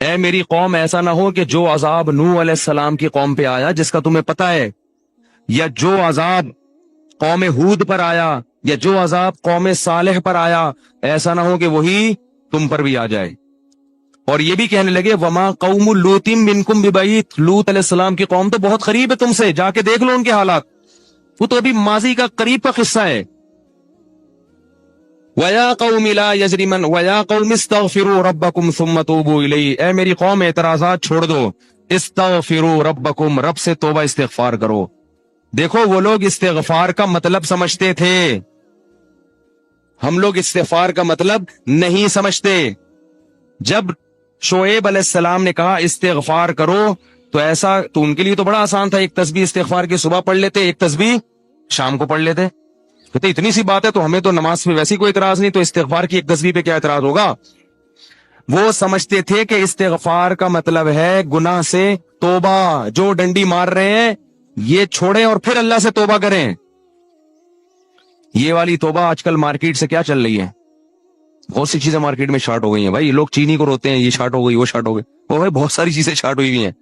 اے میری قوم ایسا نہ ہو کہ جو عذاب نوح علیہ السلام کی قوم پہ آیا جس کا تمہیں پتہ ہے، یا جو عذاب قوم ہود پر آیا، یا جو عذاب قوم صالح پر آیا، ایسا نہ ہو کہ وہی تم پر بھی آ جائے۔ اور یہ بھی کہنے لگے وما قوم لوط منکم ببعید، لوط علیہ السلام کی قوم تو بہت قریب ہے تم سے، جا کے دیکھ لو ان کے حالات، وہ تو ابھی ماضی کا قریب کا قصہ ہے۔ وَيَا قَوْمِ لَا يَجْرِمَنْ وَيَا قَوْمِ اسْتَغْفِرُوا رَبَّكُمْ ثُمَّ تُوبُوا إِلَيْهِ، اے میری قوم اعتراضات چھوڑ دو، استغفروا ربکم، رب سے توبہ استغفار کرو۔ دیکھو وہ لوگ استغفار کا مطلب سمجھتے تھے، ہم لوگ استغفار کا مطلب نہیں سمجھتے۔ جب شعیب علیہ السلام نے کہا استغفار کرو تو ایسا تو ان کے لیے تو بڑا آسان تھا، ایک تسبیح استغفار کی صبح پڑھ لیتے، ایک تسبیح شام کو پڑھ لیتے، کہتے اتنی سی بات ہے تو ہمیں تو نماز میں ویسی کوئی اعتراض نہیں، تو استغفار کی ایک تسبیح پہ کیا اعتراض ہوگا۔ وہ سمجھتے تھے کہ استغفار کا مطلب ہے گناہ سے توبہ، جو ڈنڈی مار رہے ہیں یہ چھوڑیں اور پھر اللہ سے توبہ کریں۔ یہ والی توبہ آج کل مارکیٹ سے کیا چل رہی ہے، بہت سی چیزیں مارکیٹ میں شارٹ ہو گئی ہیں بھائی، لوگ چینی کو روتے ہیں یہ شارٹ ہو گئی وہ شارٹ ہو گئی، وہ بھائی بہت ساری چیزیں شارٹ ہوئی ہوئی ہیں۔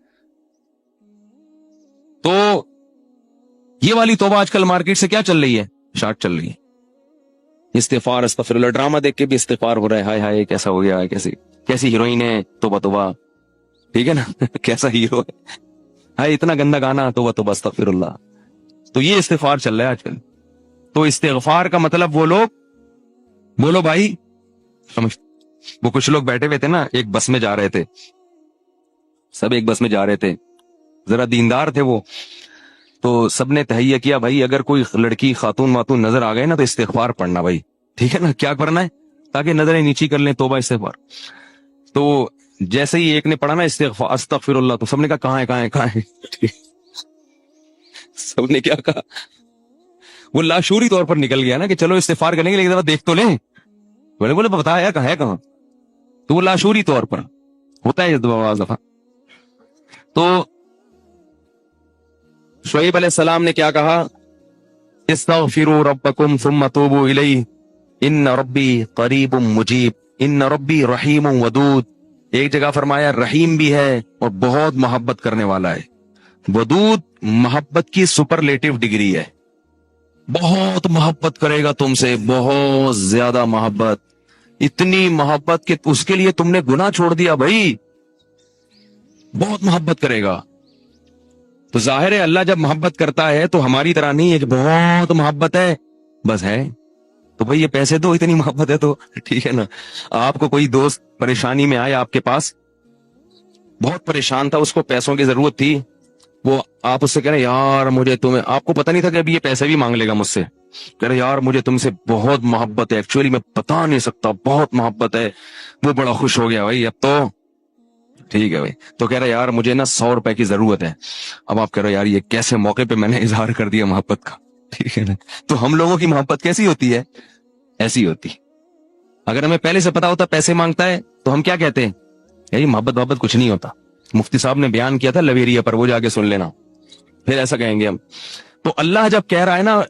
تو یہ والی توبہ آج کل مارکیٹ سے کیا چل رہی ہے، شارٹ چل رہی ہے۔ استغفار استغفر اللہ، ڈرامہ دیکھ کے بھی استغفار ہو رہا ہے، ہائے ہائے کیسا ہو گیا، کیسی ہیروئن ہے، توبہ توبہ، ٹھیک ہے نا کیسا ہیرو ہے، ہائے اتنا گندا گانا، توبہ توبہ استغفر اللہ۔ تو یہ استغفار چل رہا ہے آج کل۔ تو استغفار کا مطلب وہ لوگ بولو بھائی سمجھ، وہ کچھ لوگ بیٹھے ہوئے تھے نا، ایک بس میں جا رہے تھے، سب ایک بس میں جا رہے تھے، ذرا دیندار تھے وہ، تو سب نے تہیہ کیا بھائی اگر کوئی لڑکی خاتون واتون نظر آ گئے نا تو استغفار پڑھنا بھائی، ٹھیک ہے نا، کیا کرنا ہے تاکہ نظریں نیچی کر لیں، توبہ استغفار۔ تو جیسے ہی ایک نے پڑھا نا استغفار استغفر اللہ، تو سب نے کہا کہاں ہے کہاں ہے سب نے کیا کہا، وہ لاشعوری طور پر نکل گیا نا کہ چلو استغفار کریں گے لیکن ذرا دیکھ تو لیں، بولے بتایا کہاں ہے کہاں، تو وہ لاشعوری طور پر ہوتا ہے بعض دفعہ۔ تو شعیب علیہ السلام نے کیا کہا، استغفروا ربکم ثم توبوا الیہ ان ربی قریب مجیب ان ربی رحیم ودود۔ ایک جگہ فرمایا رحیم بھی ہے اور بہت محبت کرنے والا ہے، ودود محبت کی سپرلیٹو ڈگری ہے، بہت محبت کرے گا تم سے، بہت زیادہ محبت، اتنی محبت کہ اس کے لیے تم نے گناہ چھوڑ دیا بھائی، بہت محبت کرے گا۔ تو ظاہر ہے اللہ جب محبت کرتا ہے تو ہماری طرح نہیں ہے کہ بہت محبت ہے بس ہے، تو بھائی یہ پیسے دو اتنی محبت ہے تو ٹھیک ہے نا۔ آپ کو کوئی دوست پریشانی میں آئے آپ کے پاس، بہت پریشان تھا، اس کو پیسوں کی ضرورت تھی، وہ آپ اس سے کہہ رہے یار مجھے تمہیں، آپ کو پتہ نہیں تھا کہ ابھی یہ پیسے بھی مانگ لے گا مجھ سے، کہہ رہے یار مجھے تم سے بہت محبت ہے، ایکچولی میں بتا نہیں سکتا بہت محبت ہے، وہ بڑا خوش ہو گیا بھائی اب تو ٹھیک ہے بھائی، تو کہہ رہے یار مجھے نا 100 روپے کی ضرورت ہے، اب آپ کہہ رہے یار یہ کیسے موقع پہ میں نے اظہار کر دیا محبت کا، ٹھیک ہے نا۔ تو ہم لوگوں کی محبت کیسی ہوتی ہے، ایسی ہوتی، اگر ہمیں پہلے سے پتا ہوتا پیسے مانگتا ہے تو ہم کیا کہتے ہیں، یہی محبت کچھ نہیں ہوتا، مفتی صاحب نے بیان کیا تھا لویریا پر، وہ جا کے سن لینا، پھر ایسا کہیں گے ہم۔ تو اللہ جب کہہ رہا ہے نا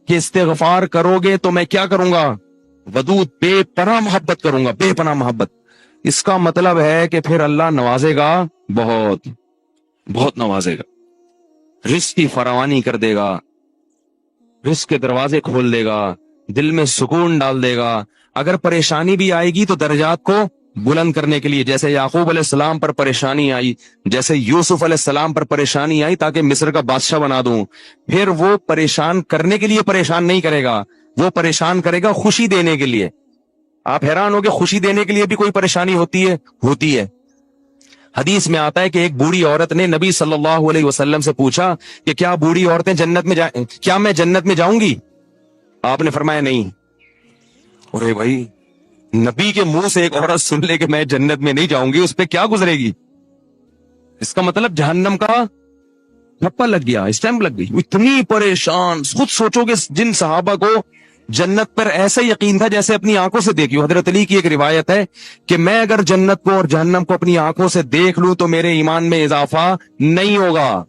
کہ استغفار کرو گے تو میں کیا کروں گا، ودود بے پناہ محبت کروں گا، بے پناہ محبت، اس کا مطلب ہے کہ پھر اللہ نوازے گا، بہت بہت نوازے گا، رزق کی فراوانی کر دے گا، رزق کے دروازے کھول دے گا، دل میں سکون ڈال دے گا۔ اگر پریشانی بھی آئے گی تو درجات کو بلند کرنے کے لیے، جیسے یعقوب علیہ السلام پر پریشانی آئی، جیسے یوسف علیہ السلام پر پریشانی آئی تاکہ مصر کا بادشاہ بنا دوں، پھر وہ پریشان کرنے کے لیے پریشان نہیں کرے گا، وہ پریشان کرے گا خوشی دینے کے لیے۔ آپ حیران ہو کہ خوشی دینے کے لیے بھی کوئی پریشانی ہوتی ہے۔ حدیث میں آتا ہے کہ ایک بوڑھی عورت نے نبی صلی اللہ علیہ وسلم سے پوچھا کہ کیا بوڑھی عورتیں جنت میں کیا میں جنت میں جاؤں گی؟ آپ نے فرمایا نہیں۔ ارے بھائی نبی کے منہ سے ایک عورت سن لے کہ میں جنت میں نہیں جاؤں گی، اس پہ کیا گزرے گی؟ اس کا مطلب جہنم کا ٹھپا لگ گیا، اسٹیمپ لگ گئی، اتنی پریشان۔ خود سوچو کہ جن صحابہ کو جنت پر ایسا یقین تھا جیسے اپنی آنکھوں سے دیکھی، حضرت علی کی ایک روایت ہے کہ میں اگر جنت کو اور جہنم کو اپنی آنکھوں سے دیکھ لوں تو میرے ایمان میں اضافہ نہیں ہوگا۔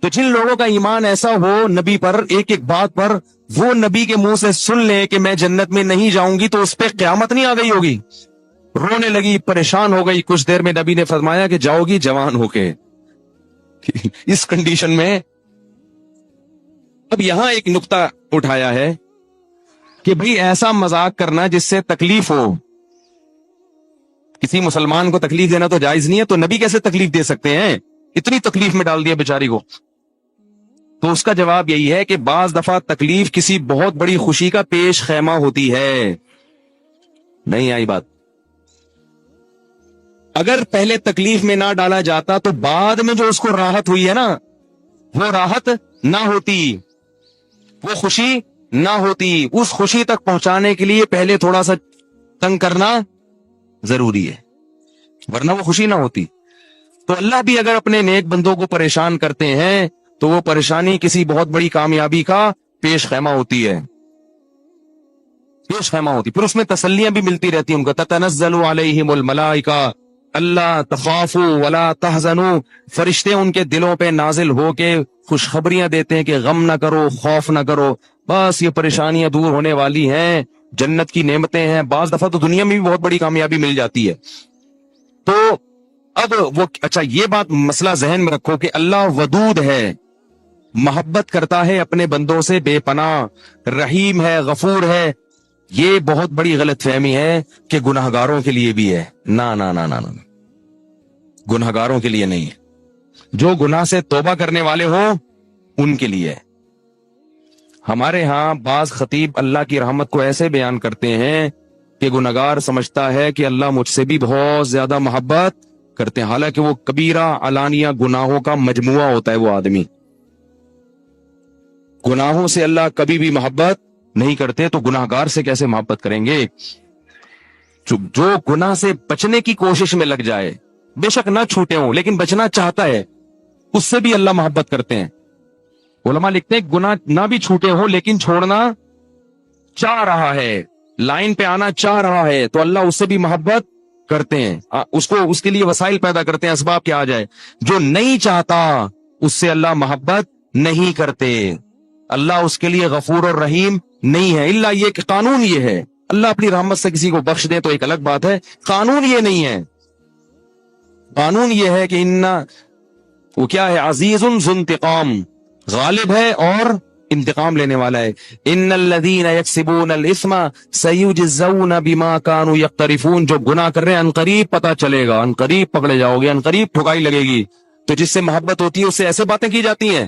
تو جن لوگوں کا ایمان ایسا ہو نبی پر، ایک ایک بات پر وہ نبی کے منہ سے سن لیں کہ میں جنت میں نہیں جاؤں گی، تو اس پہ قیامت نہیں آ گئی ہوگی، رونے لگی, پریشان ہو گئی. کچھ دیر میں نبی نے فرمایا کہ جاؤ گی جوان ہو کے. اس کنڈیشن میں اب یہاں ایک نقطہ اٹھایا ہے کہ بھئی ایسا مذاق کرنا جس سے تکلیف ہو. کسی مسلمان کو تکلیف دینا تو جائز نہیں ہے, تو نبی کیسے تکلیف دے سکتے ہیں؟ اتنی تکلیف میں ڈال دیا بیچاری کو. تو اس کا جواب یہی ہے کہ بعض دفعہ تکلیف کسی بہت بڑی خوشی کا پیش خیمہ ہوتی ہے. نہیں آئی بات؟ اگر پہلے تکلیف میں نہ ڈالا جاتا تو بعد میں جو اس کو راحت ہوئی ہے نا, وہ راحت نہ ہوتی, وہ خوشی نہ ہوتی. اس خوشی تک پہنچانے کے لیے پہلے تھوڑا سا تنگ کرنا ضروری ہے, ورنہ وہ خوشی نہ ہوتی. تو اللہ بھی اگر اپنے نیک بندوں کو پریشان کرتے ہیں تو وہ پریشانی کسی بہت بڑی کامیابی کا پیش خیمہ ہوتی ہے, پیش خیمہ ہوتی. پھر اس میں تسلیاں بھی ملتی رہتی ہیں ان کو. تتنزل علیہم الملائکہ اللہ تخافوا ولا تحزنوا, فرشتے ان کے دلوں پہ نازل ہو کے خوشخبریاں دیتے ہیں کہ غم نہ کرو, خوف نہ کرو, بس یہ پریشانیاں دور ہونے والی ہیں, جنت کی نعمتیں ہیں. بعض دفعہ تو دنیا میں بھی بہت بڑی کامیابی مل جاتی ہے. تو اب وہ اچھا یہ بات مسئلہ ذہن میں رکھو کہ اللہ ودود ہے, محبت کرتا ہے اپنے بندوں سے بے پناہ, رحیم ہے, غفور ہے. یہ بہت بڑی غلط فہمی ہے کہ گناہگاروں کے لیے بھی ہے. نا نا نا نا نا, گناہگاروں کے لیے نہیں ہے. جو گناہ سے توبہ کرنے والے ہوں ان کے لیے. ہمارے ہاں بعض خطیب اللہ کی رحمت کو ایسے بیان کرتے ہیں کہ گناہگار سمجھتا ہے کہ اللہ مجھ سے بھی بہت زیادہ محبت کرتے ہیں, حالانکہ وہ کبیرہ علانیہ گناہوں کا مجموعہ ہوتا ہے. وہ آدمی گناہوں سے اللہ کبھی بھی محبت نہیں کرتے, تو گناہگار سے کیسے محبت کریں گے؟ جو گناہ سے بچنے کی کوشش میں لگ جائے, بے شک نہ چھوٹے ہوں لیکن بچنا چاہتا ہے, اس سے بھی اللہ محبت کرتے ہیں. علماء لکھتے ہیں گناہ نہ بھی چھوٹے ہوں لیکن چھوڑنا چاہ رہا ہے, لائن پہ آنا چاہ رہا ہے, تو اللہ اس سے بھی محبت کرتے ہیں. اس کے لیے وسائل پیدا کرتے ہیں, اسباب کیا آ جائے. جو نہیں چاہتا اس سے اللہ محبت نہیں کرتے. اللہ اس کے لیے غفور اور رحیم نہیں ہے. اللہ یہ کہ قانون یہ ہے, اللہ اپنی رحمت سے کسی کو بخش دے تو ایک الگ بات ہے, قانون یہ نہیں ہے. قانون یہ ہے کہ وہ کیا ہے, عزیز ذو انتقام, غالب ہے اور انتقام لینے والا ہے. ان الذین یکسبون الاثم سیجزون بما كانوا یقترفون, جو گناہ کر رہے ہیں عنقریب پتہ چلے گا, عنقریب پکڑے جاؤ گے, عنقریب ٹھکائی لگے گی. تو جس سے محبت ہوتی ہے اس سے ایسے باتیں کی جاتی ہیں.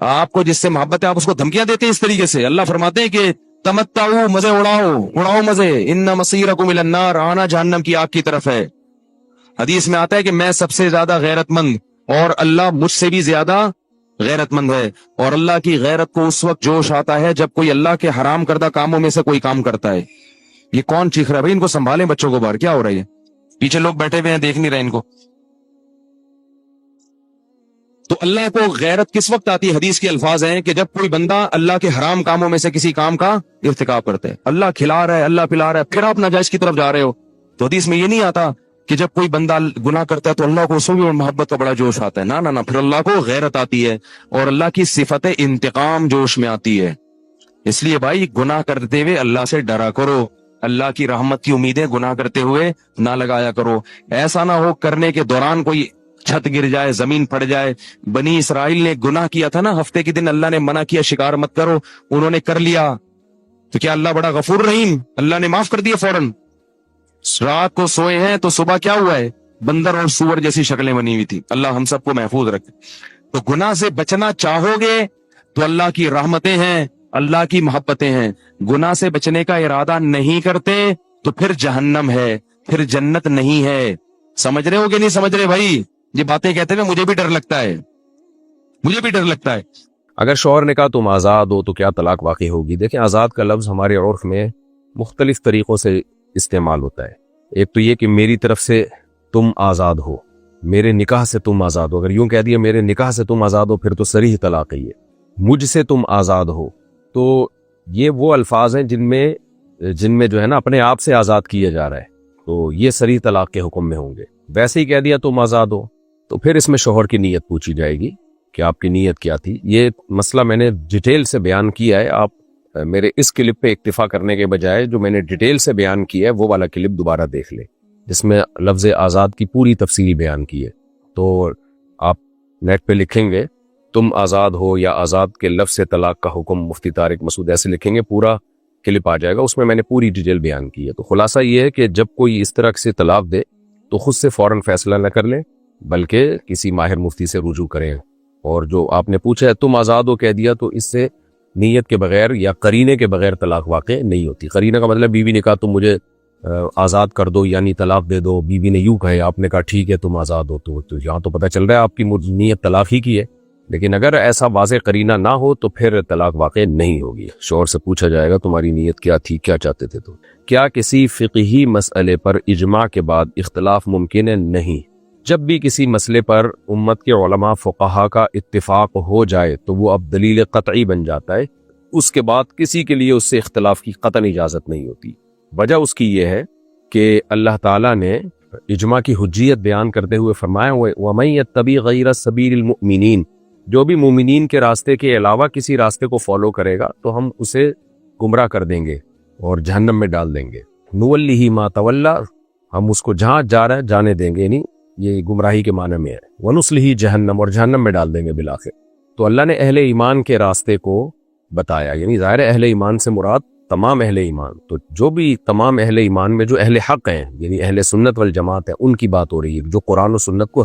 آپ کو جس سے محبت ہے آپ اس کو دھمکیاں دیتے ہیں اس طریقے سے. اللہ فرماتے ہیں کہ تمتعوا, مزے اڑاؤ مزے, ان مصیرکم الی النار, آنا جہنم کی آگ کی طرف ہے. حدیث میں آتا ہے کہ میں سب سے زیادہ غیرت مند اور اللہ مجھ سے بھی زیادہ غیرت مند ہے. اور اللہ کی غیرت کو اس وقت جوش آتا ہے جب کوئی اللہ کے حرام کردہ کاموں میں سے کوئی کام کرتا ہے. یہ کون چیخ رہا ہے بھائی؟ ان کو سنبھالیں بچوں کو باہر, کیا ہو رہا ہے؟ پیچھے لوگ بیٹھے ہوئے ہیں دیکھ نہیں رہے ان کو. تو اللہ کو غیرت کس وقت آتی ہے؟ حدیث کے الفاظ ہیں کہ جب کوئی بندہ اللہ کے حرام کاموں میں سے کسی کام کا ارتکاب کرتا ہے. اللہ کھلا رہا ہے, اللہ پلا رہا ہے, پھر آپ ناجائز کی طرف جا رہے ہو. تو حدیث میں یہ نہیں آتا کہ جب کوئی بندہ گناہ کرتا ہے تو اللہ کو اس میں بھی محبت کا بڑا جوش آتا ہے. نہ, پھر اللہ کو غیرت آتی ہے اور اللہ کی صفت انتقام جوش میں آتی ہے. اس لیے بھائی گناہ کرتے ہوئے اللہ سے ڈرا کرو, اللہ کی رحمت کی امیدیں گناہ کرتے ہوئے نہ لگایا کرو. ایسا نہ ہو کرنے کے دوران کوئی چھت گر جائے, زمین پھٹ جائے. بنی اسرائیل نے گناہ کیا تھا نا, ہفتے کے دن اللہ نے منع کیا شکار مت کرو, انہوں نے کر لیا, تو کیا اللہ بڑا غفور رحیم, اللہ نے معاف کر دیا فوراً. رات کو سوئے ہیں تو صبح کیا ہوا ہے, بندر اور سور جیسی شکلیں بنی ہوئی تھی. اللہ ہم سب کو محفوظ رکھے. تو گناہ سے بچنا چاہو گے تو اللہ کی رحمتیں ہیں, اللہ کی محبتیں ہیں. گناہ سے بچنے کا ارادہ نہیں کرتے تو پھر جہنم ہے, پھر جنت نہیں ہے. سمجھ رہے ہو کہ نہیں سمجھ رہے بھائی؟ یہ باتیں کہتے ہیں مجھے بھی ڈر لگتا ہے, مجھے بھی ڈر لگتا ہے. اگر شوہر نے کہا تم آزاد ہو تو کیا طلاق واقع ہوگی؟ دیکھیں, آزاد کا لفظ ہمارے عرف میں مختلف طریقوں سے استعمال ہوتا ہے. ایک تو یہ کہ میری طرف سے تم آزاد ہو, میرے نکاح سے تم آزاد ہو. اگر یوں کہہ دیا میرے نکاح سے تم آزاد ہو پھر تو صریح طلاق ہے. یہ مجھ سے تم آزاد ہو, تو یہ وہ الفاظ ہیں جن میں جو ہے نا اپنے آپ سے آزاد کیا جا رہا ہے, تو یہ صریح طلاق کے حکم میں ہوں گے. ویسے ہی کہہ دیا تم آزاد ہو تو پھر اس میں شوہر کی نیت پوچھی جائے گی کہ آپ کی نیت کیا تھی. یہ مسئلہ میں نے ڈیٹیل سے بیان کیا ہے, آپ میرے اس کلپ پہ اکتفا کرنے کے بجائے جو میں نے ڈیٹیل سے بیان کیا ہے وہ والا کلپ دوبارہ دیکھ لیں، جس میں لفظ آزاد کی پوری تفصیل بیان کی ہے۔ تو آپ نیٹ پہ لکھیں گے تم آزاد ہو یا آزاد کے لفظ سے طلاق کا حکم مفتی طارق مسعود ایسے لکھیں گے، پورا کلپ آ جائے گا، اس میں نے پوری ڈیٹیل بیان کی ہے۔ تو خلاصہ یہ ہے کہ جب کوئی اس طرح سے طلاق دے تو خود سے فوراً فیصلہ نہ کر لیں، بلکہ کسی ماہر مفتی سے رجوع کریں۔ اور جو آپ نے پوچھا ہے تم آزاد ہو کہہ دیا، تو اس سے نیت کے بغیر یا قرینے کے بغیر طلاق واقع نہیں ہوتی۔ قرینے کا مطلب بیوی نے کہا تم مجھے آزاد کر دو یعنی طلاق دے دو، بیوی نے یوں کہے آپ نے کہا ٹھیک ہے تم آزاد ہو، تو یہاں تو پتہ چل رہا ہے آپ کی نیت طلاق ہی کی ہے۔ لیکن اگر ایسا واضح قرینہ نہ ہو تو پھر طلاق واقع نہیں ہوگی۔ شوہر سے پوچھا جائے گا تمہاری نیت کیا تھی، کیا چاہتے تھے تو کیا کسی فقہی مسئلے پر اجماع کے بعد اختلاف ممکن ہے؟ نہیں۔ جب بھی کسی مسئلے پر امت کے علماء فقہا کا اتفاق ہو جائے تو وہ اب دلیل قطعی بن جاتا ہے، اس کے بعد کسی کے لیے اس سے اختلاف کی قطعی اجازت نہیں ہوتی۔ وجہ اس کی یہ ہے کہ اللہ تعالیٰ نے اجماع کی حجیت بیان کرتے ہوئے فرمایا وَمَن يَتَّبِعْ غَيْرَ سَبِيلِ الْمُؤْمِنِينَ، جو بھی مومنین کے راستے کے علاوہ کسی راستے کو فالو کرے گا تو ہم اسے گمراہ کر دیں گے اور جہنم میں ڈال دیں گے۔ نُوَلِّهِ مَا تَوَلَّى، ہم اس کو جہاں جا رہا ہے جانے دیں گے، یعنی یہ گمراہی کے معنی میں ہے۔ وَنُصْلِهِ جہنم، اور جہنم میں ڈال دیں گے بالآخر۔ تو اللہ نے اہل ایمان کے راستے کو بتایا، یعنی ظاہر اہل ایمان سے مراد تمام اہل ایمان، تو جو بھی تمام اہل ایمان میں جو اہل حق ہیں یعنی اہل سنت والجماعت ہیں ان کی بات ہو رہی ہے، جو قرآن و سنت کو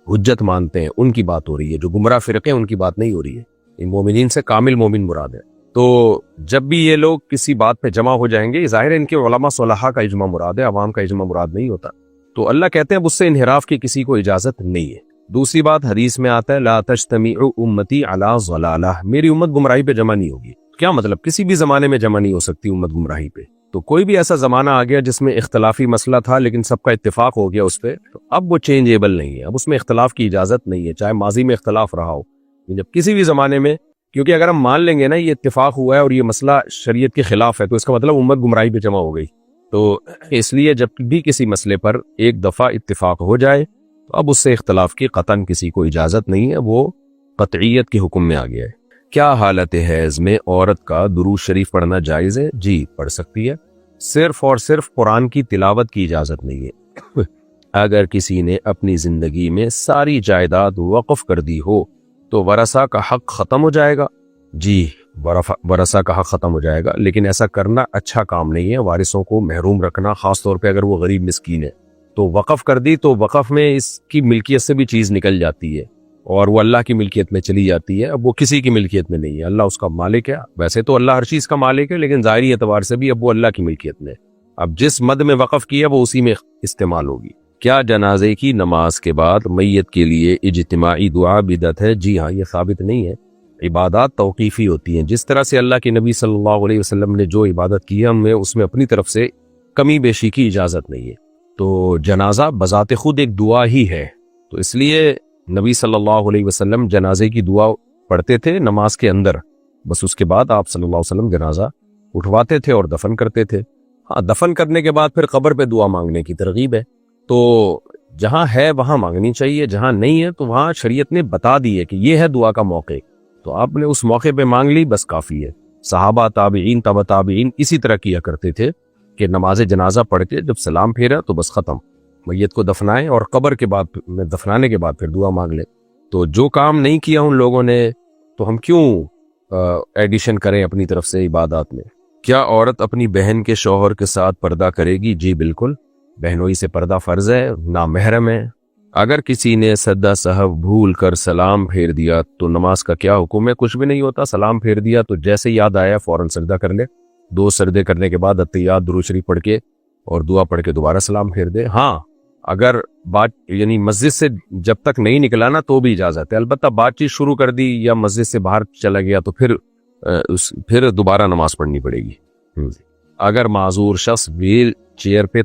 حجت مانتے ہیں ان کی بات ہو رہی ہے، جو گمراہ فرقے ہیں ان کی بات نہیں ہو رہی ہے۔ ان مومنین سے کامل مومن مراد ہے۔ تو جب بھی یہ لوگ کسی بات پہ جمع ہو جائیں گے، ظاہر ہے ان کے علماء صلحاء کا اجماع مراد ہے، عوام کا اجماع مراد نہیں ہوتا۔ تو اللہ کہتے ہیں اب اس سے انحراف کی کسی کو اجازت نہیں ہے۔ دوسری بات حدیث میں آتا ہے لا تجتمع امتی علی ضلالہ، میری امت گمراہی پہ جمع نہیں ہوگی۔ کیا مطلب؟ کسی بھی زمانے میں جمع نہیں ہو سکتی امت گمراہی پہ۔ تو کوئی بھی ایسا زمانہ آ گیا جس میں اختلافی مسئلہ تھا لیکن سب کا اتفاق ہو گیا اس پہ، تو اب وہ چینجیبل نہیں ہے، اب اس میں اختلاف کی اجازت نہیں ہے، چاہے ماضی میں اختلاف رہا ہو۔ جب کسی بھی زمانے میں، کیونکہ اگر ہم مان لیں گے نا یہ اتفاق ہوا ہے اور یہ مسئلہ شریعت کے خلاف ہے تو اس کا مطلب امت گمراہی پہ جمع ہو گئی۔ تو اس لیے جب بھی کسی مسئلے پر ایک دفعہ اتفاق ہو جائے تو اب اس سے اختلاف کی قطعاً کسی کو اجازت نہیں ہے، وہ قطعیت کے حکم میں آ گیا ہے۔ کیا حالت حیض میں عورت کا درود شریف پڑھنا جائز ہے؟ جی پڑھ سکتی ہے، صرف اور صرف قرآن کی تلاوت کی اجازت نہیں ہے۔ اگر کسی نے اپنی زندگی میں ساری جائیداد وقف کر دی ہو تو ورثہ کا حق ختم ہو جائے گا؟ جی ورثہ کا حق ختم ہو جائے گا، لیکن ایسا کرنا اچھا کام نہیں ہے۔ وارثوں کو محروم رکھنا، خاص طور پہ اگر وہ غریب مسکین ہے، تو وقف کر دی تو وقف میں اس کی ملکیت سے بھی چیز نکل جاتی ہے اور وہ اللہ کی ملکیت میں چلی جاتی ہے، اب وہ کسی کی ملکیت میں نہیں ہے، اللہ اس کا مالک ہے۔ ویسے تو اللہ ہر چیز کا مالک ہے لیکن ظاہری اعتبار سے بھی اب وہ اللہ کی ملکیت میں ہے، اب جس مد میں وقف کیا وہ اسی میں استعمال ہوگی۔ کیا جنازے کی نماز کے بعد میت کے لیے اجتماعی دعا بدعت ہے؟ جی ہاں، یہ ثابت نہیں ہے۔ عبادات توقیفی ہوتی ہیں، جس طرح سے اللہ کے نبی صلی اللہ علیہ وسلم نے جو عبادت کی ہمیں اس میں اپنی طرف سے کمی بیشی کی اجازت نہیں ہے۔ تو جنازہ بذات خود ایک دعا ہی ہے، تو اس لیے نبی صلی اللہ علیہ وسلم جنازے کی دعا پڑھتے تھے نماز کے اندر، بس اس کے بعد آپ صلی اللہ علیہ وسلم جنازہ اٹھواتے تھے اور دفن کرتے تھے۔ ہاں، دفن کرنے کے بعد پھر قبر پہ دعا مانگنے کی ترغیب ہے، تو جہاں ہے وہاں مانگنی چاہیے، جہاں نہیں ہے تو وہاں شریعت نے بتا دی ہے کہ یہ ہے دعا کا موقع، تو آپ نے اس موقع پہ مانگ لی، بس کافی ہے۔ صحابہ، تابعین، تبع تابعین اسی طرح کیا کرتے تھے کہ نماز جنازہ پڑھ کے جب سلام پھیرا تو بس ختم، میت کو دفنائیں اور قبر کے بعد دفنانے کے بعد پھر دعا مانگ لیں۔ تو جو کام نہیں کیا ان لوگوں نے تو ہم کیوں ایڈیشن کریں اپنی طرف سے عبادات میں۔ کیا عورت اپنی بہن کے شوہر کے ساتھ پردہ کرے گی؟ جی بالکل، بہنوئی سے پردہ فرض ہے، نامحرم ہے۔ اگر کسی نے سجدہ سہو بھول کر سلام پھیر دیا تو نماز کا کیا حکم ہے؟ کچھ بھی نہیں ہوتا، سلام پھیر دیا تو جیسے یاد آیا فوراً سجدہ کر لے، 2 سجدے کرنے کے بعد اتحیات درود شریف پڑھ کے اور دعا پڑھ کے دوبارہ سلام پھیر دے۔ ہاں، اگر بات یعنی مسجد سے جب تک نہیں نکلا نا تو بھی اجازت ہے، البتہ بات چیت شروع کر دی یا مسجد سے باہر چلا گیا تو پھر دوبارہ نماز پڑھنی پڑے گی۔ اگر معذور شخص ویل چیئر پہ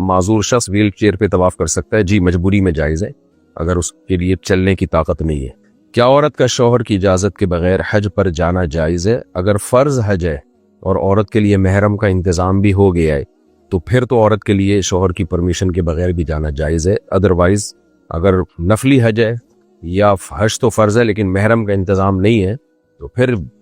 معذور شخص ویل چیئر پہ طواف کر سکتا ہے؟ جی مجبوری میں جائز ہے، اگر اس کے لیے چلنے کی طاقت نہیں ہے۔ کیا عورت کا شوہر کی اجازت کے بغیر حج پر جانا جائز ہے؟ اگر فرض حج ہے اور عورت کے لیے محرم کا انتظام بھی ہو گیا ہے تو پھر تو عورت کے لیے شوہر کی پرمیشن کے بغیر بھی جانا جائز ہے۔ ادروائز اگر نفلی حج ہے یا حج تو فرض ہے لیکن محرم کا انتظام نہیں ہے تو پھر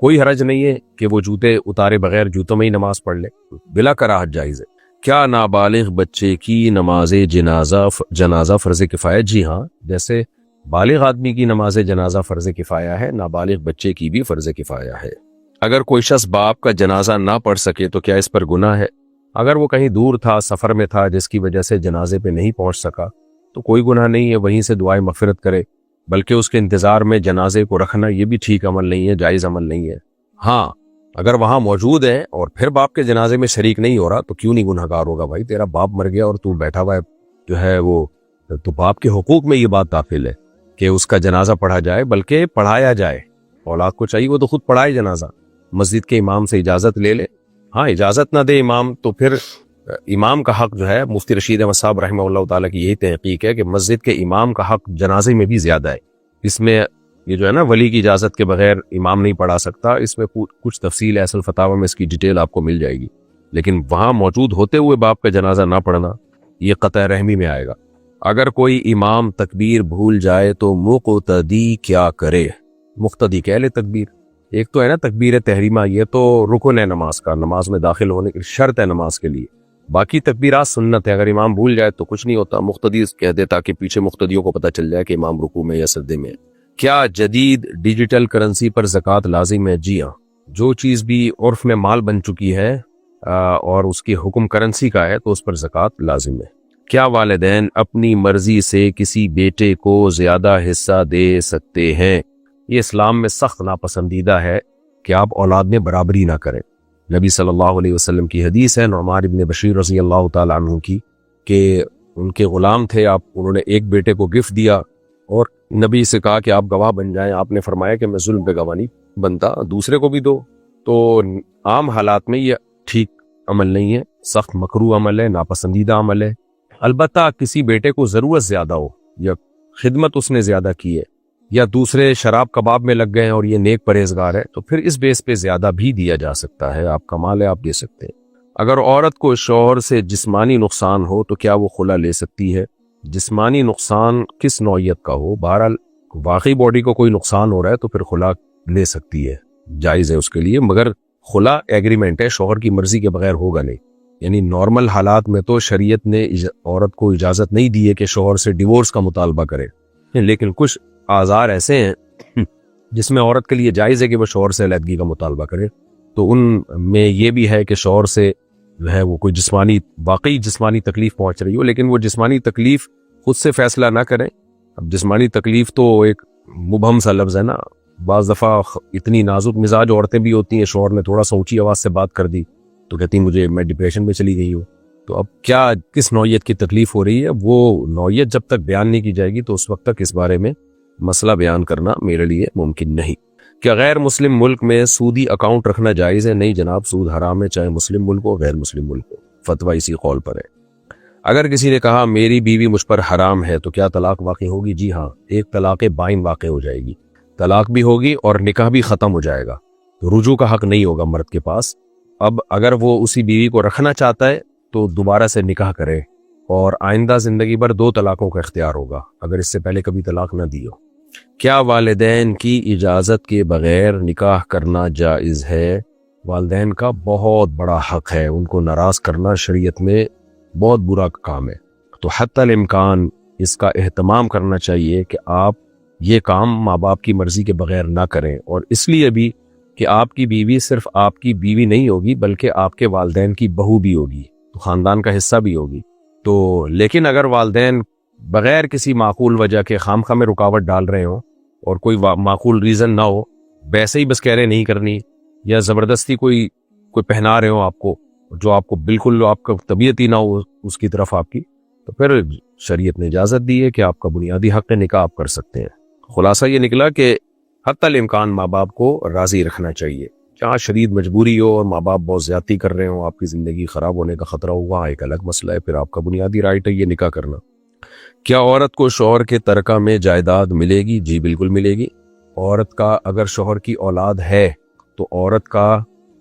کوئی حرج نہیں ہے کہ وہ جوتے اتارے بغیر جوتوں میں ہی نماز پڑھ لے، بلا کراہت جائز ہے۔ کیا نابالغ بچے کی نماز جنازہ فرض کفایہ؟ جی ہاں، جیسے بالغ آدمی کی نماز جنازہ فرض کفایہ ہے، نابالغ بچے کی بھی فرض کفایہ ہے۔ اگر کوئی شخص باپ کا جنازہ نہ پڑھ سکے تو کیا اس پر گناہ ہے؟ اگر وہ کہیں دور تھا، سفر میں تھا، جس کی وجہ سے جنازے پہ نہیں پہنچ سکا تو کوئی گناہ نہیں ہے، وہیں سے دعائے مغفرت کرے، بلکہ اس کے انتظار میں جنازے کو رکھنا یہ بھی ٹھیک عمل نہیں ہے، جائز عمل نہیں ہے۔ ہاں، اگر وہاں موجود ہے اور پھر باپ کے جنازے میں شریک نہیں ہو رہا تو کیوں نہیں گناہ گار ہوگا؟ بھائی تیرا باپ مر گیا اور تو بیٹھا ہوا ہے، جو ہے وہ تو باپ کے حقوق میں یہ بات داخل ہے کہ اس کا جنازہ پڑھا جائے، بلکہ پڑھایا جائے۔ اولاد کو چاہیے وہ تو خود پڑھائے جنازہ، مسجد کے امام سے اجازت لے لے۔ ہاں، اجازت نہ دے امام تو پھر امام کا حق جو ہے، مفتی رشید احمد صاحب رحمہ اللہ تعالیٰ کی یہی تحقیق ہے کہ مسجد کے امام کا حق جنازے میں بھی زیادہ ہے۔ اس میں یہ جو ہے نا ولی کی اجازت کے بغیر امام نہیں پڑھا سکتا، اس میں کچھ تفصیل ہے، اصل فتاوی میں اس کی ڈیٹیل آپ کو مل جائے گی، لیکن وہاں موجود ہوتے ہوئے باپ کا جنازہ نہ پڑھنا یہ قطع رحمی میں آئے گا۔ اگر کوئی امام تکبیر بھول جائے تو مقتدی کیا کرے؟ مقتدی کہہ لے تکبیر۔ ایک تو ہے نا تکبیر تحریمہ، یہ تو رکن ہے نماز کا، نماز میں داخل ہونے کی شرط ہے نماز کے لیے، باقی تکبیرات سنت ہے۔ اگر امام بھول جائے تو کچھ نہیں ہوتا، مقتدی کہہ دے تاکہ پیچھے مقتدیوں کو پتہ چل جائے کہ امام رکوع میں یا سجدے میں۔ کیا جدید ڈیجیٹل کرنسی پر زکوٰۃ لازم ہے؟ جی ہاں، جو چیز بھی عرف میں مال بن چکی ہے اور اس کی حکم کرنسی کا ہے تو اس پر زکوٰۃ لازم ہے۔ کیا والدین اپنی مرضی سے کسی بیٹے کو زیادہ حصہ دے سکتے ہیں؟ یہ اسلام میں سخت ناپسندیدہ ہے کہ آپ اولاد میں برابری نہ کریں۔ نبی صلی اللہ علیہ وسلم کی حدیث ہے نعمان ابن بشیر رضی اللہ تعالیٰ عنہ کی کہ ان کے غلام تھے، انہوں نے ایک بیٹے کو گفٹ دیا اور نبی سے کہا کہ آپ گواہ بن جائیں۔ آپ نے فرمایا کہ میں ظلم پہ گواہ نہیں بنتا، دوسرے کو بھی دو۔ تو عام حالات میں یہ ٹھیک عمل نہیں ہے، سخت مکروہ عمل ہے، ناپسندیدہ عمل ہے۔ البتہ کسی بیٹے کو ضرورت زیادہ ہو یا خدمت اس نے زیادہ کی ہے یا دوسرے شراب کباب میں لگ گئے ہیں اور یہ نیک پرہیزگار ہے تو پھر اس بیس پہ زیادہ بھی دیا جا سکتا ہے، آپ کا مال ہے، آپ دے سکتے ہیں۔ اگر عورت کو شوہر سے جسمانی نقصان ہو تو کیا وہ خلا لے سکتی ہے؟ جسمانی نقصان کس نوعیت کا ہو، بہرحال واقعی باڈی کو کوئی نقصان ہو رہا ہے تو پھر خلا لے سکتی ہے، جائز ہے اس کے لیے، مگر خلا ایگریمنٹ ہے، شوہر کی مرضی کے بغیر ہوگا نہیں۔ یعنی نارمل حالات میں تو شریعت نے عورت کو اجازت نہیں دی ہے کہ شوہر سے ڈیورس کا مطالبہ کرے، لیکن کچھ آزار ایسے ہیں جس میں عورت کے لیے جائز ہے کہ وہ شوہر سے علیحدگی کا مطالبہ کرے، تو ان میں یہ بھی ہے کہ شوہر سے جو ہے وہ کوئی واقعی جسمانی تکلیف پہنچ رہی ہو، لیکن وہ جسمانی تکلیف خود سے فیصلہ نہ کریں۔ اب جسمانی تکلیف تو ایک مبہم سا لفظ ہے نا، بعض دفعہ اتنی نازک مزاج عورتیں بھی ہوتی ہیں، شوہر نے تھوڑا سا اونچی آواز سے بات کر دی تو کہتی میں ڈپریشن میں چلی گئی ہوں۔ تو اب کیا کس نوعیت کی تکلیف ہو رہی ہے، وہ نوعیت جب تک بیان نہیں کی جائے گی تو اس وقت تک اس بارے میں مسئلہ بیان کرنا میرے لیے ممکن نہیں۔ کیا غیر مسلم ملک میں سودی اکاؤنٹ رکھنا جائز ہے؟ نہیں جناب، سود حرام ہے، چاہے مسلم ملک ہو غیر مسلم ملک ہو، فتویٰ اسی قول پر ہے۔ اگر کسی نے کہا میری بیوی مجھ پر حرام ہے تو کیا طلاق واقع ہوگی؟ جی ہاں، ایک طلاق بائن واقع ہو جائے گی، طلاق بھی ہوگی اور نکاح بھی ختم ہو جائے گا، تو رجوع کا حق نہیں ہوگا مرد کے پاس۔ اب اگر وہ اسی بیوی کو رکھنا چاہتا ہے تو دوبارہ سے نکاح کرے اور آئندہ زندگی بھر 2 طلاقوں کا اختیار ہوگا اگر اس سے پہلے کبھی طلاق نہ دی ہو۔ کیا والدین کی اجازت کے بغیر نکاح کرنا جائز ہے؟ والدین کا بہت بڑا حق ہے، ان کو ناراض کرنا شریعت میں بہت برا کام ہے، تو حتی الامکان اس کا اہتمام کرنا چاہیے کہ آپ یہ کام ماں باپ کی مرضی کے بغیر نہ کریں، اور اس لیے بھی کہ آپ کی بیوی صرف آپ کی بیوی نہیں ہوگی بلکہ آپ کے والدین کی بہو بھی ہوگی، تو خاندان کا حصہ بھی ہوگی۔ تو لیکن اگر والدین بغیر کسی معقول وجہ کے خامخواہ میں رکاوٹ ڈال رہے ہوں اور کوئی معقول ریزن نہ ہو، ویسے ہی بس کہہ رہے نہیں کرنی، یا زبردستی کوئی پہنا رہے ہوں آپ کو جو آپ کو بالکل آپ کا طبیعت ہی نہ ہو اس کی طرف آپ کی، تو پھر شریعت نے اجازت دی ہے کہ آپ کا بنیادی حق نکاح آپ کر سکتے ہیں۔ خلاصہ یہ نکلا کہ حتی الامکان ماں باپ کو راضی رکھنا چاہیے، جہاں شدید مجبوری ہو اور ماں باپ بہت زیادتی کر رہے ہوں، آپ کی زندگی خراب ہونے کا خطرہ ہو، وہاں ایک الگ مسئلہ ہے، پھر آپ کا بنیادی رائٹ ہے یہ نکاح کرنا۔ کیا عورت کو شوہر کے ترکہ میں جائیداد ملے گی؟ جی بالکل ملے گی۔ عورت کا اگر شوہر کی اولاد ہے تو عورت کا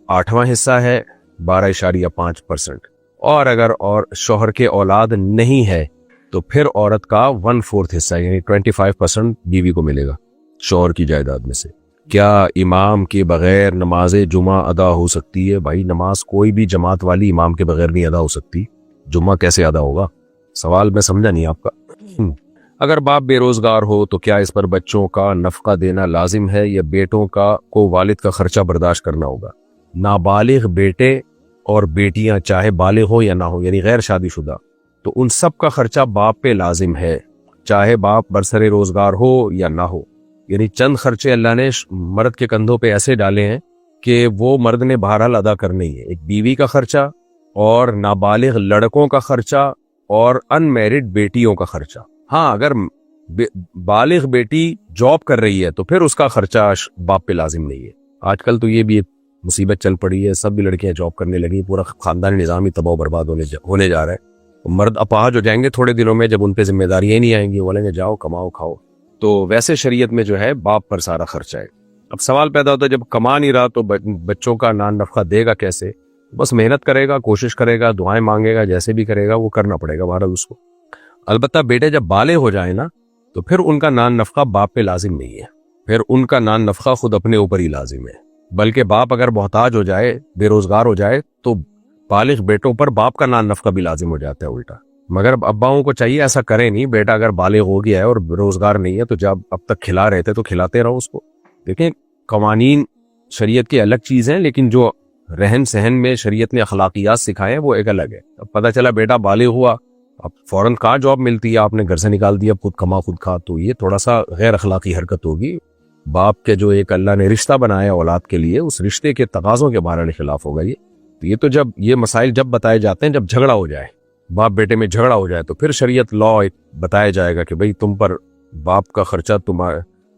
8واں حصہ ہے 12.5%، اور اگر شوہر کے اولاد نہیں ہے تو پھر عورت کا 1/4 حصہ یعنی 25% بیوی کو ملے گا شوہر کی جائیداد میں سے۔ کیا امام کے بغیر نماز جمعہ ادا ہو سکتی ہے؟ بھائی نماز کوئی بھی جماعت والی امام کے بغیر نہیں ادا ہو سکتی، جمعہ کیسے ادا ہوگا؟ سوال میں سمجھا نہیں آپ کا۔ اگر باپ بے روزگار ہو تو کیا اس پر بچوں کا نفقہ دینا لازم ہے یا بیٹوں کو والد کا خرچہ برداشت کرنا ہوگا؟ نابالغ بیٹے اور بیٹیاں چاہے بالغ ہو یا نہ ہو، یعنی غیر شادی شدہ، تو ان سب کا خرچہ باپ پہ لازم ہے، چاہے باپ برسر روزگار ہو یا نہ ہو۔ یعنی چند خرچے اللہ نے مرد کے کندھوں پہ ایسے ڈالے ہیں کہ وہ مرد نے بہرحال ادا کرنے ہی ہے، ایک بیوی کا خرچہ اور نابالغ لڑکوں کا خرچہ اور ان میرڈ بیٹیوں کا خرچہ۔ ہاں اگر بالغ بیٹی جاب کر رہی ہے تو پھر اس کا خرچہ باپ پہ لازم نہیں ہے۔ آج کل تو یہ بھی ایک مصیبت چل پڑی ہے، سب بھی لڑکیاں جاب کرنے لگی، پورا خاندانی نظام ہی تباہ و برباد ہونے جا رہا ہے۔ مرد اپاہج ہو جائیں گے تھوڑے دنوں میں، جب ان پہ ذمہ داریاں نہیں آئیں گی، بولیں گے جاؤ کماؤ کھاؤ۔ تو ویسے شریعت میں جو ہے باپ پر سارا خرچہ ہے۔ اب سوال پیدا ہوتا ہے جب کما نہیں رہا تو بچوں کا نان نفقہ دے گا کیسے؟ بس محنت کرے گا، کوشش کرے گا، دعائیں مانگے گا، جیسے بھی کرے گا وہ کرنا پڑے گا بہرحال اس کو۔ البتہ بیٹے جب بالغ ہو جائیں نا تو پھر ان کا نان نفقہ باپ پہ لازم نہیں ہے، پھر ان کا نان نفقہ خود اپنے اوپر ہی لازم ہے۔ بلکہ باپ اگر محتاج ہو جائے، بے روزگار ہو جائے، تو بالغ بیٹوں پر باپ کا نان نفقہ بھی لازم ہو جاتا ہے الٹا۔ مگر اباؤں کو چاہیے ایسا کرے نہیں، بیٹا اگر بالغ ہو گیا ہے اور روزگار نہیں ہے تو جب اب تک کھلا رہے تھے تو کھلاتے رہو اس کو۔ دیکھیں قوانین شریعت کی الگ چیز ہیں، لیکن جو رہن سہن میں شریعت نے اخلاقیات سکھائے ہیں وہ ایک الگ ہے۔ اب پتہ چلا بیٹا بالغ ہوا، اب فوراً کہاں جاب ملتی ہے، آپ نے گھر سے نکال دیا، خود کما خود کھا، تو یہ تھوڑا سا غیر اخلاقی حرکت ہوگی۔ باپ کے جو ایک اللہ نے رشتہ بنایا اولاد کے لیے، اس رشتے کے تقاضوں کے بارے خلاف ہوگا یہ تو جب یہ مسائل جب بتائے جاتے ہیں جب جھگڑا ہو جائے، باپ بیٹے میں جھگڑا ہو جائے، تو پھر شریعت لا بتایا جائے گا کہ بھئی تم پر باپ کا خرچہ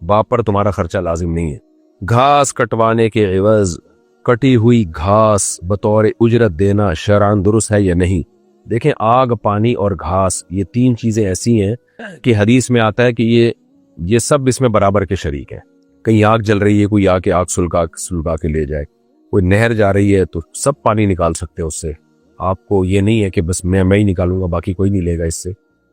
باپ پر تمہارا خرچہ لازم نہیں ہے۔ گھاس کٹوانے کے عوض کٹی ہوئی گھاس بطور اجرت دینا شرعاً درست ہے یا نہیں؟ دیکھیں آگ، پانی اور گھاس، یہ تین چیزیں ایسی ہیں کہ حدیث میں آتا ہے کہ یہ سب اس میں برابر کے شریک ہیں۔ کہیں آگ جل رہی ہے، کوئی آ کے آگ سلگا کے لے جائے، کوئی نہر جا رہی ہے تو سب پانی نکال سکتے ہیں اس سے، آپ کو یہ نہیں ہے کہ بس میں ہی نکالوں گا باقی کوئی نہیں لے گا اس سے۔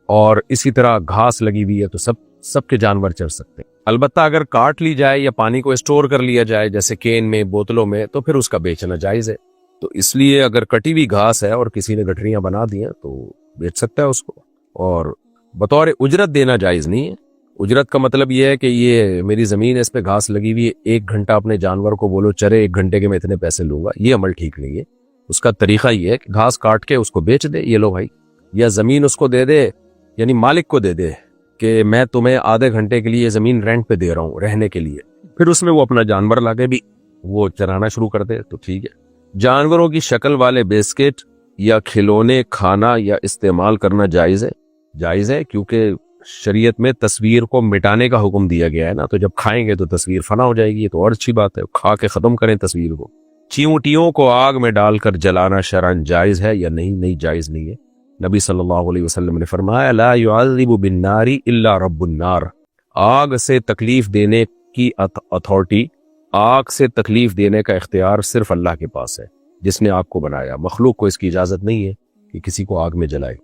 اور اسی طرح گھاس لگی ہوئی ہے تو سب کے جانور چر سکتے ہیں۔ البتہ اگر کاٹ لی جائے یا پانی کو اسٹور کر لیا جائے جیسے کین میں، بوتلوں میں، تو پھر اس کا بیچنا جائز ہے۔ تو اس لیے اگر کٹی ہوئی گھاس ہے اور کسی نے گٹھریاں بنا دی ہیں تو بیچ سکتا ہے اس کو، اور بطور اجرت دینا جائز نہیں ہے۔ اجرت کا مطلب یہ ہے کہ یہ میری زمین ہے، اس پہ گھاس لگی ہوئی ہے، 1 گھنٹہ اپنے جانور کو بولو چرے، 1 گھنٹے کے میں اتنے پیسے لوں گا، یہ عمل ٹھیک نہیں ہے۔ اس کا طریقہ یہ ہے کہ گھاس کاٹ کے اس کو بیچ دے، یہ لو بھائی، یا زمین اس کو دے دے، یعنی مالک کو دے دے کہ میں تمہیں آدھے گھنٹے کے لیے زمین رینٹ پہ دے رہا ہوں رہنے کے لیے، پھر اس میں وہ اپنا جانور لا کے بھی وہ چرانا شروع کر دے تو ٹھیک ہے۔ جانوروں کی شکل والے بسکٹ یا کھلونے کھانا یا استعمال کرنا جائز ہے؟ جائز ہے، کیونکہ شریعت میں تصویر کو مٹانے کا حکم دیا گیا ہے نا، تو جب کھائیں گے تو تصویر فنا ہو جائے گی، یہ تو اور اچھی بات ہے، کھا کے ختم کریں تصویر کو۔ چیونٹیوں کو آگ میں ڈال کر جلانا شرعاً جائز ہے یا نہیں؟ نہیں جائز نہیں ہے۔ نبی صلی اللہ علیہ وسلم نے فرمایا لا يعذب بالنار الا رب النار، آگ سے تکلیف دینے کی اتھارٹی، آگ سے تکلیف دینے کا اختیار صرف اللہ کے پاس ہے جس نے آگ کو بنایا، مخلوق کو اس کی اجازت نہیں ہے کہ کسی کو آگ میں جلائے۔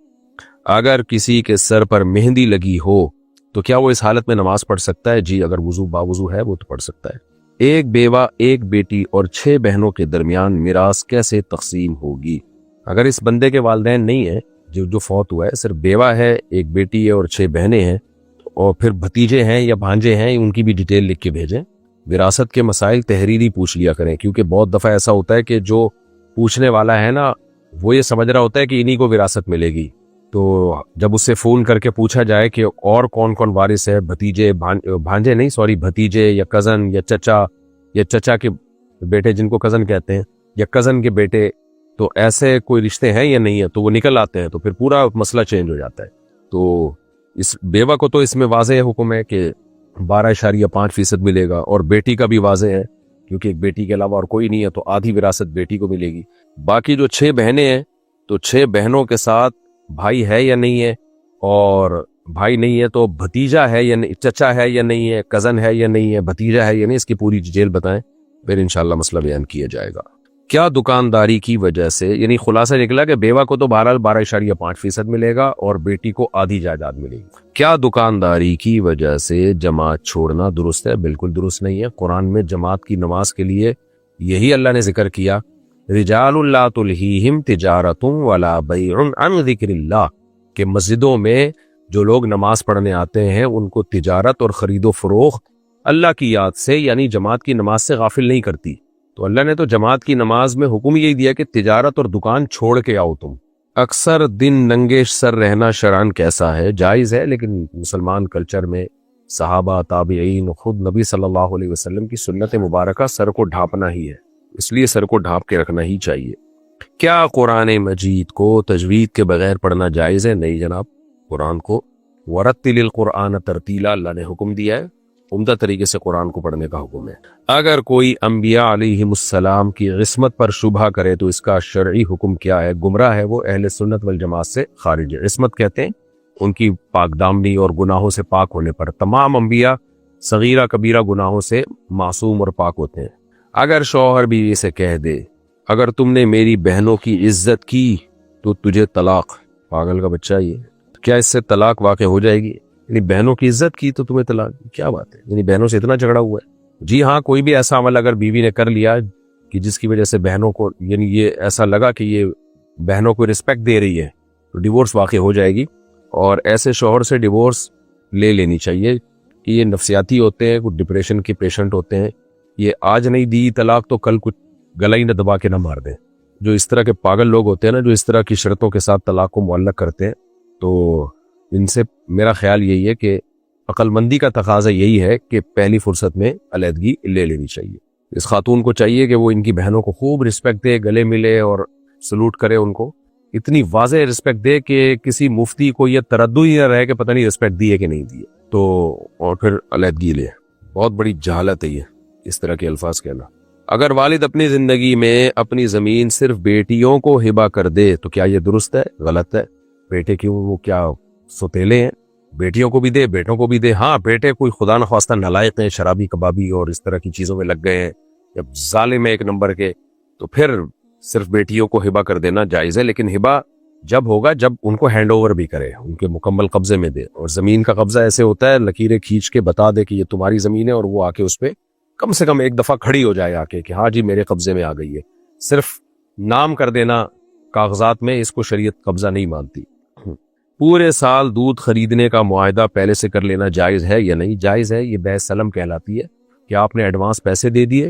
اگر کسی کے سر پر مہندی لگی ہو تو کیا وہ اس حالت میں نماز پڑھ سکتا ہے؟ جی، اگر وضو باوضو ہے وہ تو پڑھ سکتا ہے۔ ایک بیوہ، ایک بیٹی اور 6 بہنوں کے درمیان میراث کیسے تقسیم ہوگی؟ اگر اس بندے کے والدین نہیں ہیں، جو فوت ہوا ہے، صرف بیوہ ہے، ایک بیٹی ہے اور 6 بہنیں ہیں، اور پھر بھتیجے ہیں یا بھانجے ہیں، ان کی بھی ڈیٹیل لکھ کے بھیجیں۔ وراثت کے مسائل تحریری پوچھ لیا کریں، کیونکہ بہت دفعہ ایسا ہوتا ہے کہ جو پوچھنے والا ہے نا وہ یہ سمجھ رہا ہوتا ہے کہ انہی کو وراثت ملے گی، تو جب اس سے فون کر کے پوچھا جائے کہ اور کون کون وارث ہے، بھتیجے یا کزن یا چچا کے بیٹے جن کو کزن کہتے ہیں، یا کزن کے بیٹے، تو ایسے کوئی رشتے ہیں یا نہیں ہے، تو وہ نکل آتے ہیں، تو پھر پورا مسئلہ چینج ہو جاتا ہے۔ تو اس بیوہ کو تو اس میں واضح حکم ہے کہ 12.5% ملے گا، اور بیٹی کا بھی واضح ہے کیونکہ ایک بیٹی کے علاوہ اور کوئی نہیں ہے، تو آدھی وراثت بیٹی کو ملے گی۔ باقی جو 6 بہنیں ہیں تو 6 بہنوں کے ساتھ بھائی ہے یا نہیں ہے، اور بھائی نہیں ہے تو بھتیجا ہے یا نہیں، چچا ہے یا نہیں ہے، کزن ہے یا نہیں ہے، بھتیجا ہے یا نہیں، اس کی پوری ڈیٹیل بتائیں، پھر انشاءاللہ مسئلہ بیان کیا جائے گا۔ کیا دکانداری کی وجہ سے، یعنی خلاصہ نکلا کہ بیوہ کو تو بہرحال 12.5% ملے گا اور بیٹی کو آدھی جائیداد ملے گی. کیا دکانداری کی وجہ سے جماعت چھوڑنا درست ہے؟ بالکل درست نہیں ہے. قرآن میں جماعت کی نماز کے لیے یہی اللہ نے ذکر کیا، رجال لا تلہیہم تجارت ولا بیع عن ذکر اللہ، کہ مسجدوں میں جو لوگ نماز پڑھنے آتے ہیں ان کو تجارت اور خرید و فروخت اللہ کی یاد سے یعنی جماعت کی نماز سے غافل نہیں کرتی. تو اللہ نے تو جماعت کی نماز میں حکم یہی دیا کہ تجارت اور دکان چھوڑ کے آؤ تم. اکثر دن ننگے سر رہنا شرعاً کیسا ہے؟ جائز ہے، لیکن مسلمان کلچر میں صحابہ، تابعین، خود نبی صلی اللہ علیہ وسلم کی سنت مبارکہ سر کو ڈھانپنا ہی ہے، اس لیے سر کو ڈھانپ کے رکھنا ہی چاہیے. کیا قرآن مجید کو تجوید کے بغیر پڑھنا جائز ہے؟ نہیں جناب. قرآن کو ورتل القرآن ترتیلا اللہ نے حکم دیا ہے، عمدہ طریقے سے قرآن کو پڑھنے کا حکم ہے. اگر کوئی انبیاء علیہم السلام کی عصمت پر شبہ کرے تو اس کا شرعی حکم کیا ہے؟ گمراہ ہے، وہ اہل سنت والجماعت سے خارج ہے. عصمت کہتے ہیں ان کی پاک دامنی اور گناہوں سے پاک ہونے پر. تمام انبیاء صغیرہ کبیرہ گناہوں سے معصوم اور پاک ہوتے ہیں. اگر شوہر بیوی سے کہہ دے اگر تم نے میری بہنوں کی عزت کی تو تجھے طلاق، پاگل کا بچہ یہ، کیا اس سے طلاق واقع ہو جائے گی؟ یعنی بہنوں کی عزت کی تو تمہیں طلاق، کیا بات ہے؟ یعنی بہنوں سے اتنا جھگڑا ہوا ہے؟ جی ہاں، کوئی بھی ایسا عمل اگر بیوی نے کر لیا کہ جس کی وجہ سے بہنوں کو، یعنی یہ ایسا لگا کہ یہ بہنوں کو رسپیکٹ دے رہی ہے، تو ڈیورس واقع ہو جائے گی. اور ایسے شوہر سے ڈیورس لے لینی چاہیے کہ یہ نفسیاتی ہوتے ہیں، کچھ ڈپریشن کے پیشنٹ ہوتے ہیں. یہ آج نہیں دی طلاق تو کل کچھ گلا ہی نہ دبا کے نہ مار دیں. جو اس طرح کے پاگل لوگ ہوتے ہیں نا، جو اس طرح کی شرطوں کے ساتھ طلاق کو معلق کرتے ہیں، تو ان سے میرا خیال یہی ہے کہ عقل مندی کا تقاضا یہی ہے کہ پہلی فرصت میں علیحدگی لے لینی چاہیے. اس خاتون کو چاہیے کہ وہ ان کی بہنوں کو خوب رسپیکٹ دے، گلے ملے اور سلوٹ کرے، ان کو اتنی واضح رسپیکٹ دے کہ کسی مفتی کو یہ تردد ہی نہ رہے کہ پتہ نہیں رسپیکٹ دی ہے کہ نہیں دی ہے، تو اور پھر علیحدگی لے. بہت بڑی جہالت ہے یہ اس طرح کے الفاظ کہنا. اگر والد اپنی زندگی میں اپنی زمین صرف بیٹیوں کو ہبہ کر دے تو کیا یہ درست ہے؟ غلط ہے. بیٹے کیوں، وہ کیا سوتیلے ہیں؟ بیٹیوں کو بھی دے، بیٹوں کو بھی دے. ہاں، بیٹے کوئی خدا نخواستہ نالائق ہیں، شرابی کبابی اور اس طرح کی چیزوں میں لگ گئے ہیں، جب ظالم ہے ایک نمبر کے، تو پھر صرف بیٹیوں کو ہبہ کر دینا جائز ہے. لیکن ہبہ جب ہوگا جب ان کو ہینڈ اوور بھی کرے، ان کے مکمل قبضے میں دے. اور زمین کا قبضہ ایسے ہوتا ہے، لکیریں کھینچ کے بتا دے کہ یہ تمہاری زمین ہے، اور وہ آ کے اس پہ کم سے کم ایک دفعہ کھڑی ہو جائے آ کے کہ ہاں جی میرے قبضے میں آ گئی ہے. صرف نام کر دینا کاغذات میں، اس کو شریعت قبضہ نہیں مانتی. پورے سال دودھ خریدنے کا معاہدہ پہلے سے کر لینا جائز ہے یا نہیں؟ جائز ہے. یہ بیع سلم کہلاتی ہے کہ آپ نے ایڈوانس پیسے دے دیے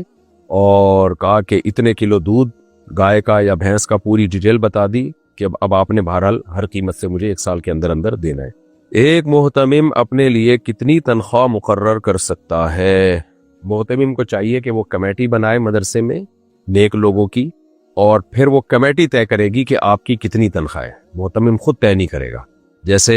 اور کہا کہ اتنے کلو دودھ گائے کا یا بھینس کا پوری ڈیٹیل بتا دی کہ اب آپ نے بہرحال ہر قیمت سے مجھے 1 سال کے اندر اندر دینا ہے. ایک محتمم اپنے لیے کتنی تنخواہ مقرر کر سکتا ہے؟ محتمم کو چاہیے کہ وہ کمیٹی بنائے مدرسے میں نیک لوگوں کی، اور پھر وہ کمیٹی طے کرے گی کہ آپ کی کتنی تنخواہ ہے. محتمم خود طے نہیں کرے گا. جیسے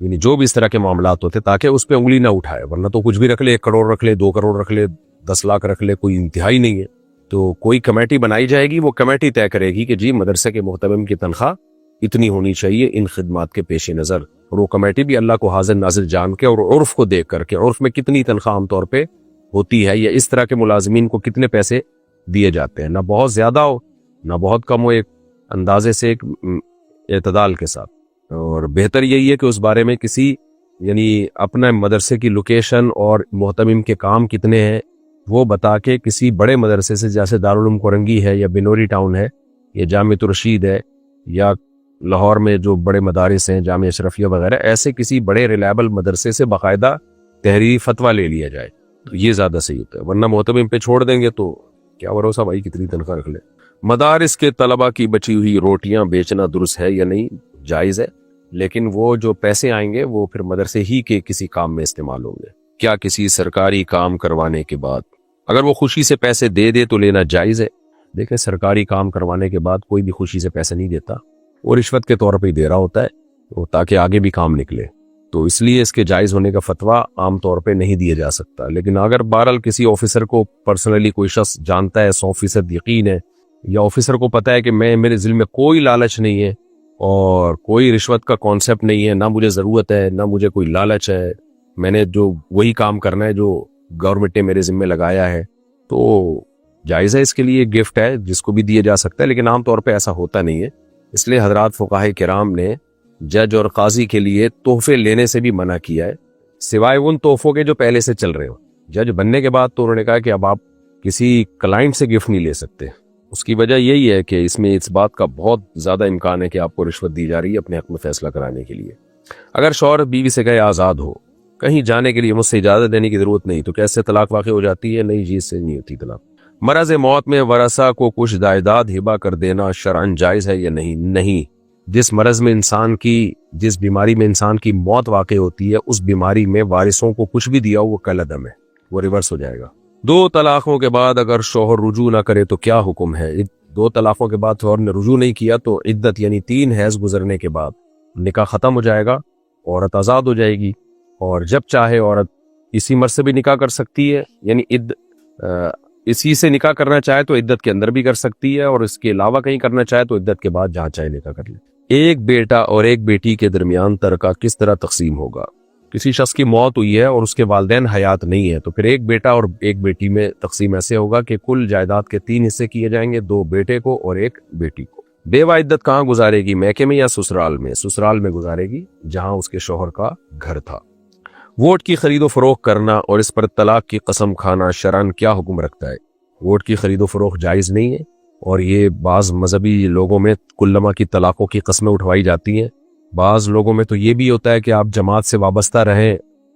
یعنی جو بھی اس طرح کے معاملات ہوتے تاکہ اس پہ انگلی نہ اٹھائے، ورنہ تو کچھ بھی رکھ لے، 1 کروڑ رکھ لے، 2 کروڑ رکھ لے، 10 لاکھ رکھ لے، کوئی انتہائی نہیں ہے. تو کوئی کمیٹی بنائی جائے گی، وہ کمیٹی طے کرے گی کہ جی مدرسے کے محتمم کی تنخواہ اتنی ہونی چاہیے ان خدمات کے پیش نظر. اور وہ کمیٹی بھی اللہ کو حاضر ناظر جان کے اور عرف کو دیکھ کر کے، عرف میں کتنی تنخواہ عام طور پہ ہوتی ہے یا اس طرح کے ملازمین کو کتنے پیسے دیے جاتے ہیں، نہ بہت زیادہ ہو نہ بہت کم ہو، ایک اندازے سے، ایک اعتدال کے ساتھ. اور بہتر یہی ہے کہ اس بارے میں کسی یعنی اپنا مدرسے کی لوکیشن اور محتمم کے کام کتنے ہیں وہ بتا کے کسی بڑے مدرسے سے، جیسے دارالعلوم کورنگی ہے یا بنوری ٹاؤن ہے یا جامعۃ الرشید ہے یا لاہور میں جو بڑے مدارس ہیں جامعہ اشرفیہ وغیرہ، ایسے کسی بڑے ریلائبل مدرسے سے باقاعدہ تحریری فتویٰ لے لیا جائے تو یہ زیادہ صحیح ہوتا ہے. ورنہ محتمم پہ چھوڑ دیں گے تو کیا بھروسہ بھائی کتنی تنخواہ رکھ لے. مدارس کے طلبہ کی بچی ہوئی روٹیاں بیچنا درست ہے یا نہیں؟ جائز ہے، لیکن وہ جو پیسے آئیں گے وہ پھر مدرسے ہی کے کسی کام میں استعمال ہوں گے. کیا کسی سرکاری کام کروانے کے بعد اگر وہ خوشی سے پیسے دے دے تو لینا جائز ہے؟ دیکھیں، سرکاری کام کروانے کے بعد کوئی بھی خوشی سے پیسے نہیں دیتا، وہ رشوت کے طور پہ ہی دے رہا ہوتا ہے تاکہ آگے بھی کام نکلے. تو اس لیے اس کے جائز ہونے کا فتویٰ عام طور پہ نہیں دیا جا سکتا. لیکن اگر بہرحال کسی آفیسر کو پرسنلی کوئی شخص جانتا ہے، 100% یقین ہے، یا آفیسر کو پتا ہے کہ میرے ذل میں کوئی لالچ نہیں ہے اور کوئی رشوت کا کانسیپٹ نہیں ہے، نہ مجھے ضرورت ہے نہ مجھے کوئی لالچ ہے، میں نے جو وہی کام کرنا ہے جو گورنمنٹ نے میرے ذمہ لگایا ہے، تو جائز ہے اس کے لیے، گفٹ ہے جس کو بھی دیا جا سکتا ہے، لیکن عام طور پہ ایسا ہوتا نہیں ہے. اس لیے حضرات فقہائے کرام نے جج اور قاضی کے لیے تحفے لینے سے بھی منع کیا ہے، سوائے ان تحفوں کے جو پہلے سے چل رہے ہو. جج بننے کے بعد تو انہوں نے کہا کہ اب آپ کسی کلائنٹ سے گفٹ نہیں لے سکتے. اس کی وجہ یہی ہے کہ اس میں اس بات کا بہت زیادہ امکان ہے کہ آپ کو رشوت دی جا رہی ہے اپنے حق میں فیصلہ کرانے کے لیے. اگر شوہر بیوی سے کہے آزاد ہو، کہیں جانے کے لیے مجھ سے اجازت دینے کی ضرورت نہیں، تو کیسے طلاق واقع ہو جاتی ہے؟ نہیں جی، اس سے نہیں ہوتی طلاق. مرض موت میں ورثہ کو کچھ جائیداد ہبہ کر دینا شرعاً جائز ہے یا نہیں؟ نہیں. جس مرض میں جس بیماری میں انسان کی موت واقع ہوتی ہے، اس بیماری میں وارثوں کو کچھ بھی دیا ہو وہ کالعدم ہے، وہ ریورس ہو جائے گا. 2 طلاقوں کے بعد اگر شوہر رجوع نہ کرے تو کیا حکم ہے؟ 2 طلاقوں کے بعد شوہر نے رجوع نہیں کیا تو عدت یعنی 3 حیض گزرنے کے بعد نکاح ختم ہو جائے گا، عورت آزاد ہو جائے گی، اور جب چاہے عورت اسی مرد سے بھی نکاح کر سکتی ہے، یعنی اسی سے نکاح کرنا چاہے تو عدت کے اندر بھی کر سکتی ہے، اور اس کے علاوہ کہیں کرنا چاہے تو عدت کے بعد جہاں چاہے نکاح کر لے. ایک بیٹا اور ایک بیٹی کے درمیان ترکہ کس طرح تقسیم ہوگا؟ کسی شخص کی موت ہوئی ہے اور اس کے والدین حیات نہیں ہے تو پھر ایک بیٹا اور ایک بیٹی میں تقسیم ایسے ہوگا کہ کل جائیداد کے 3 حصے کیے جائیں گے، 2 بیٹے کو اور 1 بیٹی کو. بیوہ عدت کہاں گزارے گی؟ میکے میں یا سسرال میں؟ سسرال میں گزارے گی جہاں اس کے شوہر کا گھر تھا. ووٹ کی خرید و فروخت کرنا اور اس پر طلاق کی قسم کھانا شرعاً کیا حکم رکھتا ہے؟ ووٹ کی خرید و فروخت جائز نہیں ہے، اور یہ بعض مذہبی لوگوں میں کلما کی طلاقوں کی قسمیں اٹھوائی جاتی ہیں. بعض لوگوں میں تو یہ بھی ہوتا ہے کہ آپ جماعت سے وابستہ رہیں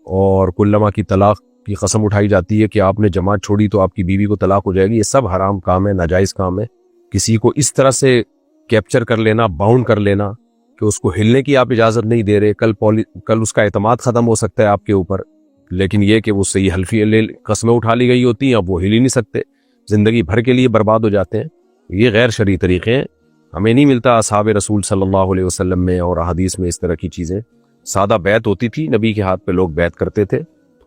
اور کلما کی طلاق کی قسم اٹھائی جاتی ہے کہ آپ نے جماعت چھوڑی تو آپ کی بیوی کو طلاق ہو جائے گی. یہ سب حرام کام ہے، ناجائز کام ہے. کسی کو اس طرح سے کیپچر کر لینا، باؤنڈ کر لینا کہ اس کو ہلنے کی آپ اجازت نہیں دے رہے، کل اس کا اعتماد ختم ہو سکتا ہے آپ کے اوپر. لیکن یہ کہ وہ صحیح حلفی قسمیں اٹھا لی گئی ہوتی ہیں، اب وہ ہل ہی نہیں سکتے، زندگی بھر کے لیے برباد ہو جاتے ہیں. یہ غیر شرعی طریقے ہیں، ہمیں نہیں ملتا اصحاب رسول صلی اللہ علیہ وسلم میں اور احادیث میں اس طرح کی چیزیں. سادہ بیعت ہوتی تھی، نبی کے ہاتھ پہ لوگ بیعت کرتے تھے،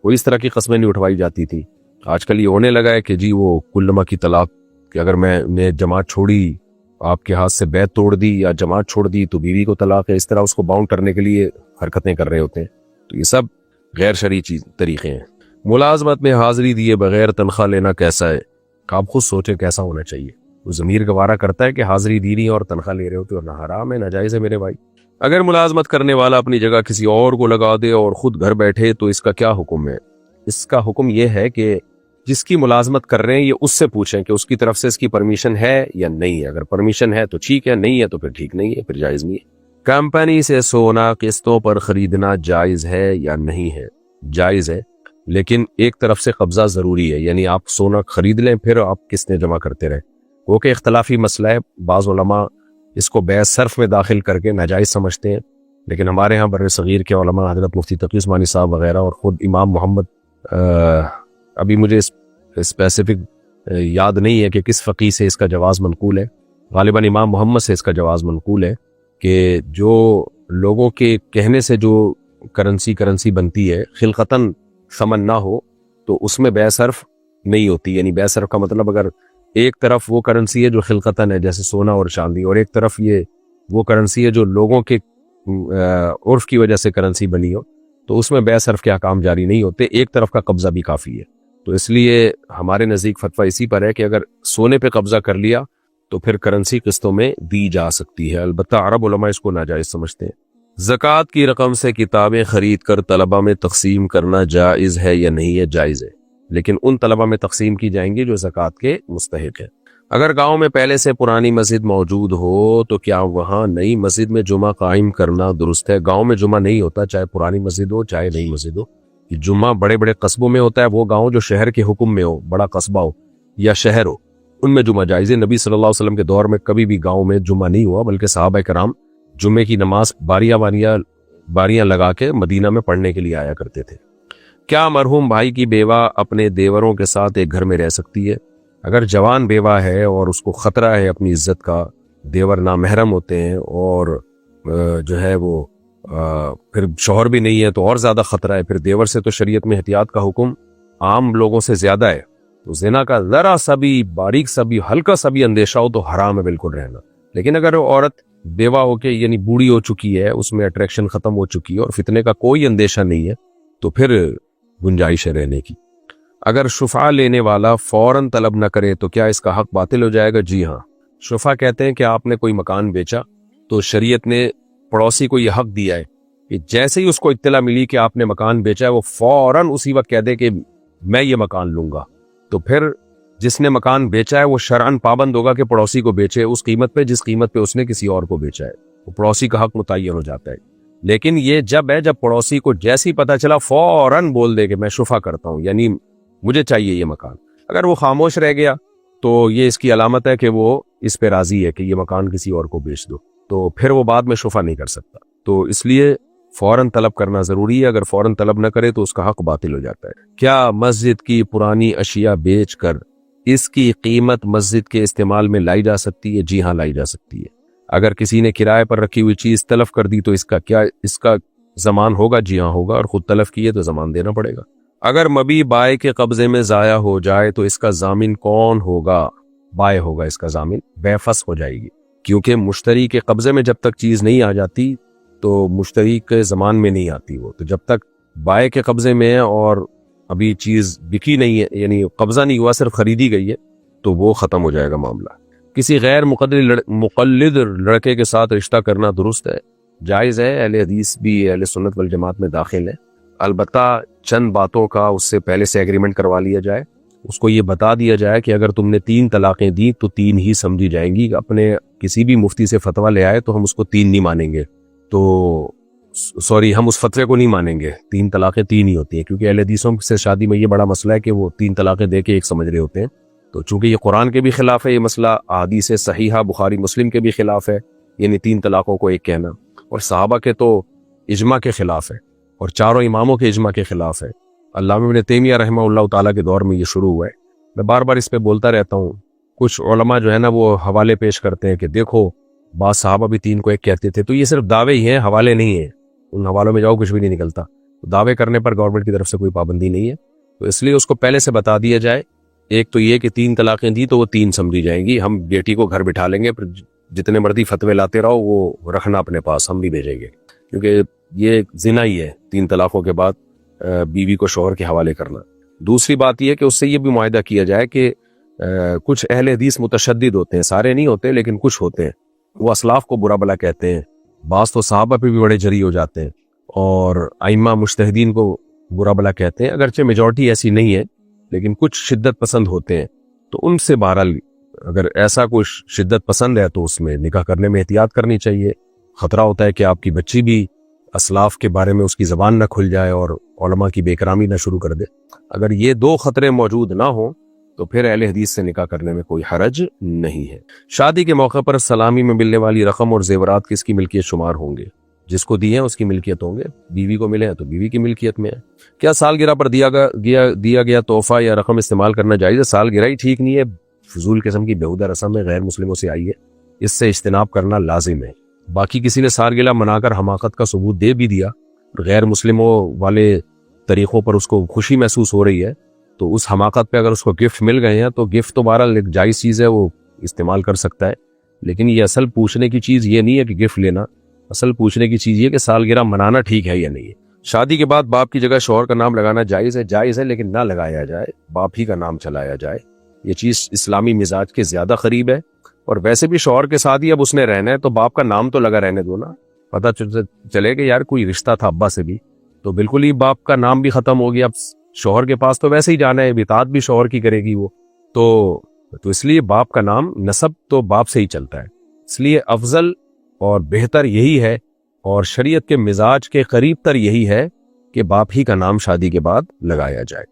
کوئی اس طرح کی قسمیں نہیں اٹھوائی جاتی تھی. آج کل یہ ہونے لگا ہے کہ جی وہ کلما کی طلاق کہ اگر میں نے جماعت چھوڑی، آپ کے ہاتھ سے بیعت توڑ دی یا جماعت چھوڑ دی تو بیوی کو طلاق ہے. اس طرح اس کو باؤنڈ کرنے کے لیے حرکتیں کر رہے ہوتے ہیں. تو یہ سب غیر شرعی طریقے ہیں. ملازمت میں حاضری دیے بغیر تنخواہ لینا کیسا ہے؟ آپ خود سوچیں کیسا ہونا چاہیے. وہ ضمیر گوارا کرتا ہے کہ حاضری دی نہیں اور تنخواہ لے رہے ہوتے، اور نہ حرام ہے نہ جائز ہے میرے بھائی. اگر ملازمت کرنے والا اپنی جگہ کسی اور کو لگا دے اور خود گھر بیٹھے تو اس کا کیا حکم ہے؟ اس کا حکم یہ ہے کہ جس کی ملازمت کر رہے ہیں یہ اس سے پوچھیں کہ اس کی طرف سے اس کی پرمیشن ہے یا نہیں ہے. اگر پرمیشن ہے تو ٹھیک ہے، نہیں ہے تو پھر ٹھیک نہیں ہے، پھر جائز نہیں ہے. کمپنی سے سونا قسطوں پر خریدنا جائز ہے یا نہیں ہے؟ جائز ہے، لیکن ایک طرف سے قبضہ ضروری ہے. یعنی آپ سونا خرید لیں پھر آپ قسطیں جمع کرتے رہیں. وہ کہ اختلافی مسئلہ ہے، بعض علماء اس کو بیع صرف میں داخل کر کے ناجائز سمجھتے ہیں، لیکن ہمارے ہاں بر صغیر کے علماء حضرت مفتی تقی عثمانی صاحب وغیرہ اور خود امام محمد ابھی مجھے اسپیسیفک یاد نہیں ہے کہ کس فقی سے اس کا جواز منقول ہے، غالباً امام محمد سے اس کا جواز منقول ہے کہ جو لوگوں کے کہنے سے جو کرنسی بنتی ہے خلقتاً ثمن نہ ہو تو اس میں بیع صرف نہیں ہوتی. یعنی بیع صرف کا مطلب اگر ایک طرف وہ کرنسی ہے جو خلقتاً ہے جیسے سونا اور چاندی، اور ایک طرف یہ وہ کرنسی ہے جو لوگوں کے عرف کی وجہ سے کرنسی بنی ہو، تو اس میں بیع صرف کے احکام جاری نہیں ہوتے، ایک طرف کا قبضہ بھی کافی ہے. تو اس لیے ہمارے نزدیک فتویٰ اسی پر ہے کہ اگر سونے پہ قبضہ کر لیا تو پھر کرنسی قسطوں میں دی جا سکتی ہے. البتہ عرب علماء اس کو ناجائز سمجھتے ہیں. زکوٰۃ کی رقم سے کتابیں خرید کر طلبہ میں تقسیم کرنا جائز ہے یا نہیں ہے؟ جائز ہے، لیکن ان طلبہ میں تقسیم کی جائیں گی جو زکوٰۃ کے مستحق ہیں. اگر گاؤں میں پہلے سے پرانی مسجد موجود ہو تو کیا وہاں نئی مسجد میں جمعہ قائم کرنا درست ہے؟ گاؤں میں جمعہ نہیں ہوتا، چاہے پرانی مسجد ہو چاہے نئی مسجد ہو. جمعہ بڑے بڑے قصبوں میں ہوتا ہے. وہ گاؤں جو شہر کے حکم میں ہو، بڑا قصبہ ہو یا شہر ہو، ان میں جمعہ جائز ہے. نبی صلی اللہ علیہ وسلم کے دور میں کبھی بھی گاؤں میں جمعہ نہیں ہوا، بلکہ صحابہ کرام جمعے کی نماز باریاں لگا کے مدینہ میں پڑھنے کے لیے آیا کرتے تھے. کیا مرحوم بھائی کی بیوہ اپنے دیوروں کے ساتھ ایک گھر میں رہ سکتی ہے؟ اگر جوان بیوہ ہے اور اس کو خطرہ ہے اپنی عزت کا، دیور نامحرم ہوتے ہیں اور جو ہے وہ پھر شوہر بھی نہیں ہے تو اور زیادہ خطرہ ہے. پھر دیور سے تو شریعت میں احتیاط کا حکم عام لوگوں سے زیادہ ہے. تو زنا کا ذرا سا بھی، باریک سا بھی، ہلکا سا بھی اندیشہ ہو تو حرام ہے بالکل رہنا. لیکن اگر عورت بیوہ ہو کے یعنی بوڑھی ہو چکی ہے، اس میں اٹریکشن ختم ہو چکی ہے اور فتنے کا کوئی اندیشہ نہیں ہے تو پھر گنجائش ہے رہنے کی. اگر شفعہ لینے والا فوراً طلب نہ کرے تو کیا اس کا حق باطل ہو جائے گا؟ جی ہاں، شفعہ کہتے ہیں کہ آپ نے کوئی مکان بیچا تو شریعت نے پڑوسی کو یہ حق دیا ہے کہ جیسے ہی اس کو اطلاع ملی کہ آپ نے مکان بیچا ہے وہ فوراً اسی وقت کہہ دے کہ میں یہ مکان لوں گا، تو پھر جس نے مکان بیچا ہے وہ شرعاً پابند ہوگا کہ پڑوسی کو بیچے اس قیمت پہ جس قیمت پہ اس نے کسی اور کو بیچا ہے، وہ پڑوسی کا حق متعین ہو جاتا ہے۔ لیکن یہ جب پڑوسی کو جیسے ہی پتہ چلا فوراً بول دے کہ میں شفعہ کرتا ہوں، یعنی مجھے چاہیے یہ مکان، اگر وہ خاموش رہ گیا تو یہ اس کی علامت ہے کہ وہ اس پہ راضی ہے کہ یہ مکان کسی اور کو بیچ دو، تو پھر وہ بعد میں شفعہ نہیں کر سکتا۔ تو اس لیے فوراً طلب کرنا ضروری ہے، اگر فوراً طلب نہ کرے تو اس کا حق باطل ہو جاتا ہے۔ کیا مسجد کی پرانی اشیاء بیچ کر اس کی قیمت مسجد کے استعمال میں لائی جا سکتی ہے؟ جی ہاں، لائی جا سکتی ہے۔ اگر کسی نے کرائے پر رکھی ہوئی چیز تلف کر دی تو اس کا ضمان ہوگا؟ جی ہاں ہوگا، اور خود تلف کیے تو ضمان دینا پڑے گا۔ اگر مبی بائے کے قبضے میں ضائع ہو جائے تو اس کا ضامن کون ہوگا؟ بائے ہوگا اس کا ضامن، بے فسخ ہو جائے گی، کیونکہ مشتری کے قبضے میں جب تک چیز نہیں آ جاتی تو مشتری کے ضمان میں نہیں آتی وہ، تو جب تک بائے کے قبضے میں ہے اور ابھی چیز بکی نہیں ہے، یعنی قبضہ نہیں ہوا، صرف خریدی گئی ہے، تو وہ ختم ہو جائے گا معاملہ۔ کسی غیر مقلد لڑکے کے ساتھ رشتہ کرنا درست ہے؟ جائز ہے، اہل حدیث بھی اہل سنت والجماعت میں داخل ہے، البتہ چند باتوں کا اس سے پہلے سے ایگریمنٹ کروا لیا جائے، اس کو یہ بتا دیا جائے کہ اگر تم نے 3 طلاقیں دی تو 3 ہی سمجھی جائیں گی، اپنے کسی بھی مفتی سے فتویٰ لے آئے تو ہم اس کو 3 نہیں مانیں گے، تو ہم اس فتوے کو نہیں مانیں گے، 3 طلاقیں 3 ہی ہوتی ہیں، کیونکہ اہل حدیثوں سے شادی میں یہ بڑا مسئلہ ہے کہ وہ 3 طلاقیں دے کے ایک سمجھ رہے ہوتے ہیں، تو چونکہ یہ قرآن کے بھی خلاف ہے یہ مسئلہ، احادیث صحیحہ بخاری مسلم کے بھی خلاف ہے، یعنی 3 طلاقوں کو ایک کہنا، اور صحابہ کے تو اجماع کے خلاف ہے، اور چاروں اماموں کے اجماع کے خلاف ہے۔ علامہ ابن تیمیہ رحمہ اللہ تعالیٰ کے دور میں یہ شروع ہوا ہے، میں بار بار اس پہ بولتا رہتا ہوں، کچھ علماء جو ہے نا وہ حوالے پیش کرتے ہیں کہ دیکھو بعض صحابہ بھی 3 کو ایک کہتے تھے، تو یہ صرف دعوے ہی ہیں، حوالے نہیں ہیں، ان حوالوں میں جاؤ کچھ بھی نہیں نکلتا، دعوے کرنے پر گورنمنٹ کی طرف سے کوئی پابندی نہیں ہے، تو اس لیے اس کو پہلے سے بتا دیا جائے، ایک تو یہ کہ 3 طلاقیں دی تو وہ 3 سمجھی جائیں گی، ہم بیٹی کو گھر بٹھا لیں گے، پھر جتنے مرضی فتوے لاتے رہو وہ رکھنا اپنے پاس، ہم بھی بھیجیں گے، کیونکہ یہ زنا ہی ہے 3 طلاقوں کے بعد بیوی کو شوہر کے حوالے کرنا۔ دوسری بات یہ کہ اس سے یہ بھی معاہدہ کیا جائے کہ کچھ اہل حدیث متشدد ہوتے ہیں، سارے نہیں ہوتے لیکن کچھ ہوتے ہیں، وہ اسلاف کو برا بلا کہتے ہیں، بعض تو صحابہ پہ بھی بڑے جری ہو جاتے ہیں، اور ائمہ مجتہدین کو برا بلا کہتے ہیں، اگرچہ میجورٹی ایسی نہیں ہے لیکن کچھ شدت پسند ہوتے ہیں، تو ان سے بہرحال اگر ایسا کوئی شدت پسند ہے تو اس میں نکاح کرنے میں احتیاط کرنی چاہیے، خطرہ ہوتا ہے کہ آپ کی بچی بھی اسلاف کے بارے میں اس کی زبان نہ کھل جائے اور علماء کی بے اکرامی نہ شروع کر دے۔ اگر یہ 2 خطرے موجود نہ ہوں تو پھر اہل حدیث سے نکاح کرنے میں کوئی حرج نہیں ہے۔ شادی کے موقع پر سلامی میں ملنے والی رقم اور زیورات کس کی ملکیت شمار ہوں گے؟ جس کو دیے ہیں اس کی ملکیت ہوں گے، بیوی کو ملے ہیں تو بیوی کی ملکیت میں ہے۔ کیا سالگرہ پر دیا گیا تحفہ یا رقم استعمال کرنا جائز ہے؟ سالگرہ ہی ٹھیک نہیں ہے، فضول قسم کی بیہودہ رسم ہے، غیر مسلموں سے آئی ہے، اس سے اجتناب کرنا لازم ہے۔ باقی کسی نے سالگرہ منا کر حماقت کا ثبوت دے بھی دیا، غیر مسلموں والے طریقوں پر اس کو خوشی محسوس ہو رہی ہے، تو اس حماقت پہ اگر اس کو گفٹ مل گئے ہیں تو گفٹ تو بہرحال ایک جائز چیز ہے، وہ استعمال کر سکتا ہے، لیکن یہ اصل پوچھنے کی چیز یہ نہیں ہے کہ گفٹ لینا، اصل پوچھنے کی چیز یہ کہ سالگرہ منانا ٹھیک ہے یا نہیں ہے۔ شادی کے بعد باپ کی جگہ شوہر کا نام لگانا جائز ہے لیکن نہ لگایا جائے، باپ ہی کا نام چلایا جائے، یہ چیز اسلامی مزاج کے زیادہ قریب ہے، اور ویسے بھی شوہر کے ساتھ ہی اب اس نے رہنا ہے تو باپ کا نام تو لگا رہنے دو نا، پتہ چلے کہ یار کوئی رشتہ تھا ابا سے بھی، تو بالکل ہی باپ کا نام بھی ختم ہو گیا، اب شوہر کے پاس تو ویسے ہی جانا ہے، اطاعت بھی شوہر کی کرے گی وہ، تو اس لیے باپ کا نام نسب تو باپ سے ہی چلتا ہے، اس لیے افضل اور بہتر یہی ہے اور شریعت کے مزاج کے قریب تر یہی ہے کہ باپ ہی کا نام شادی کے بعد لگایا جائے۔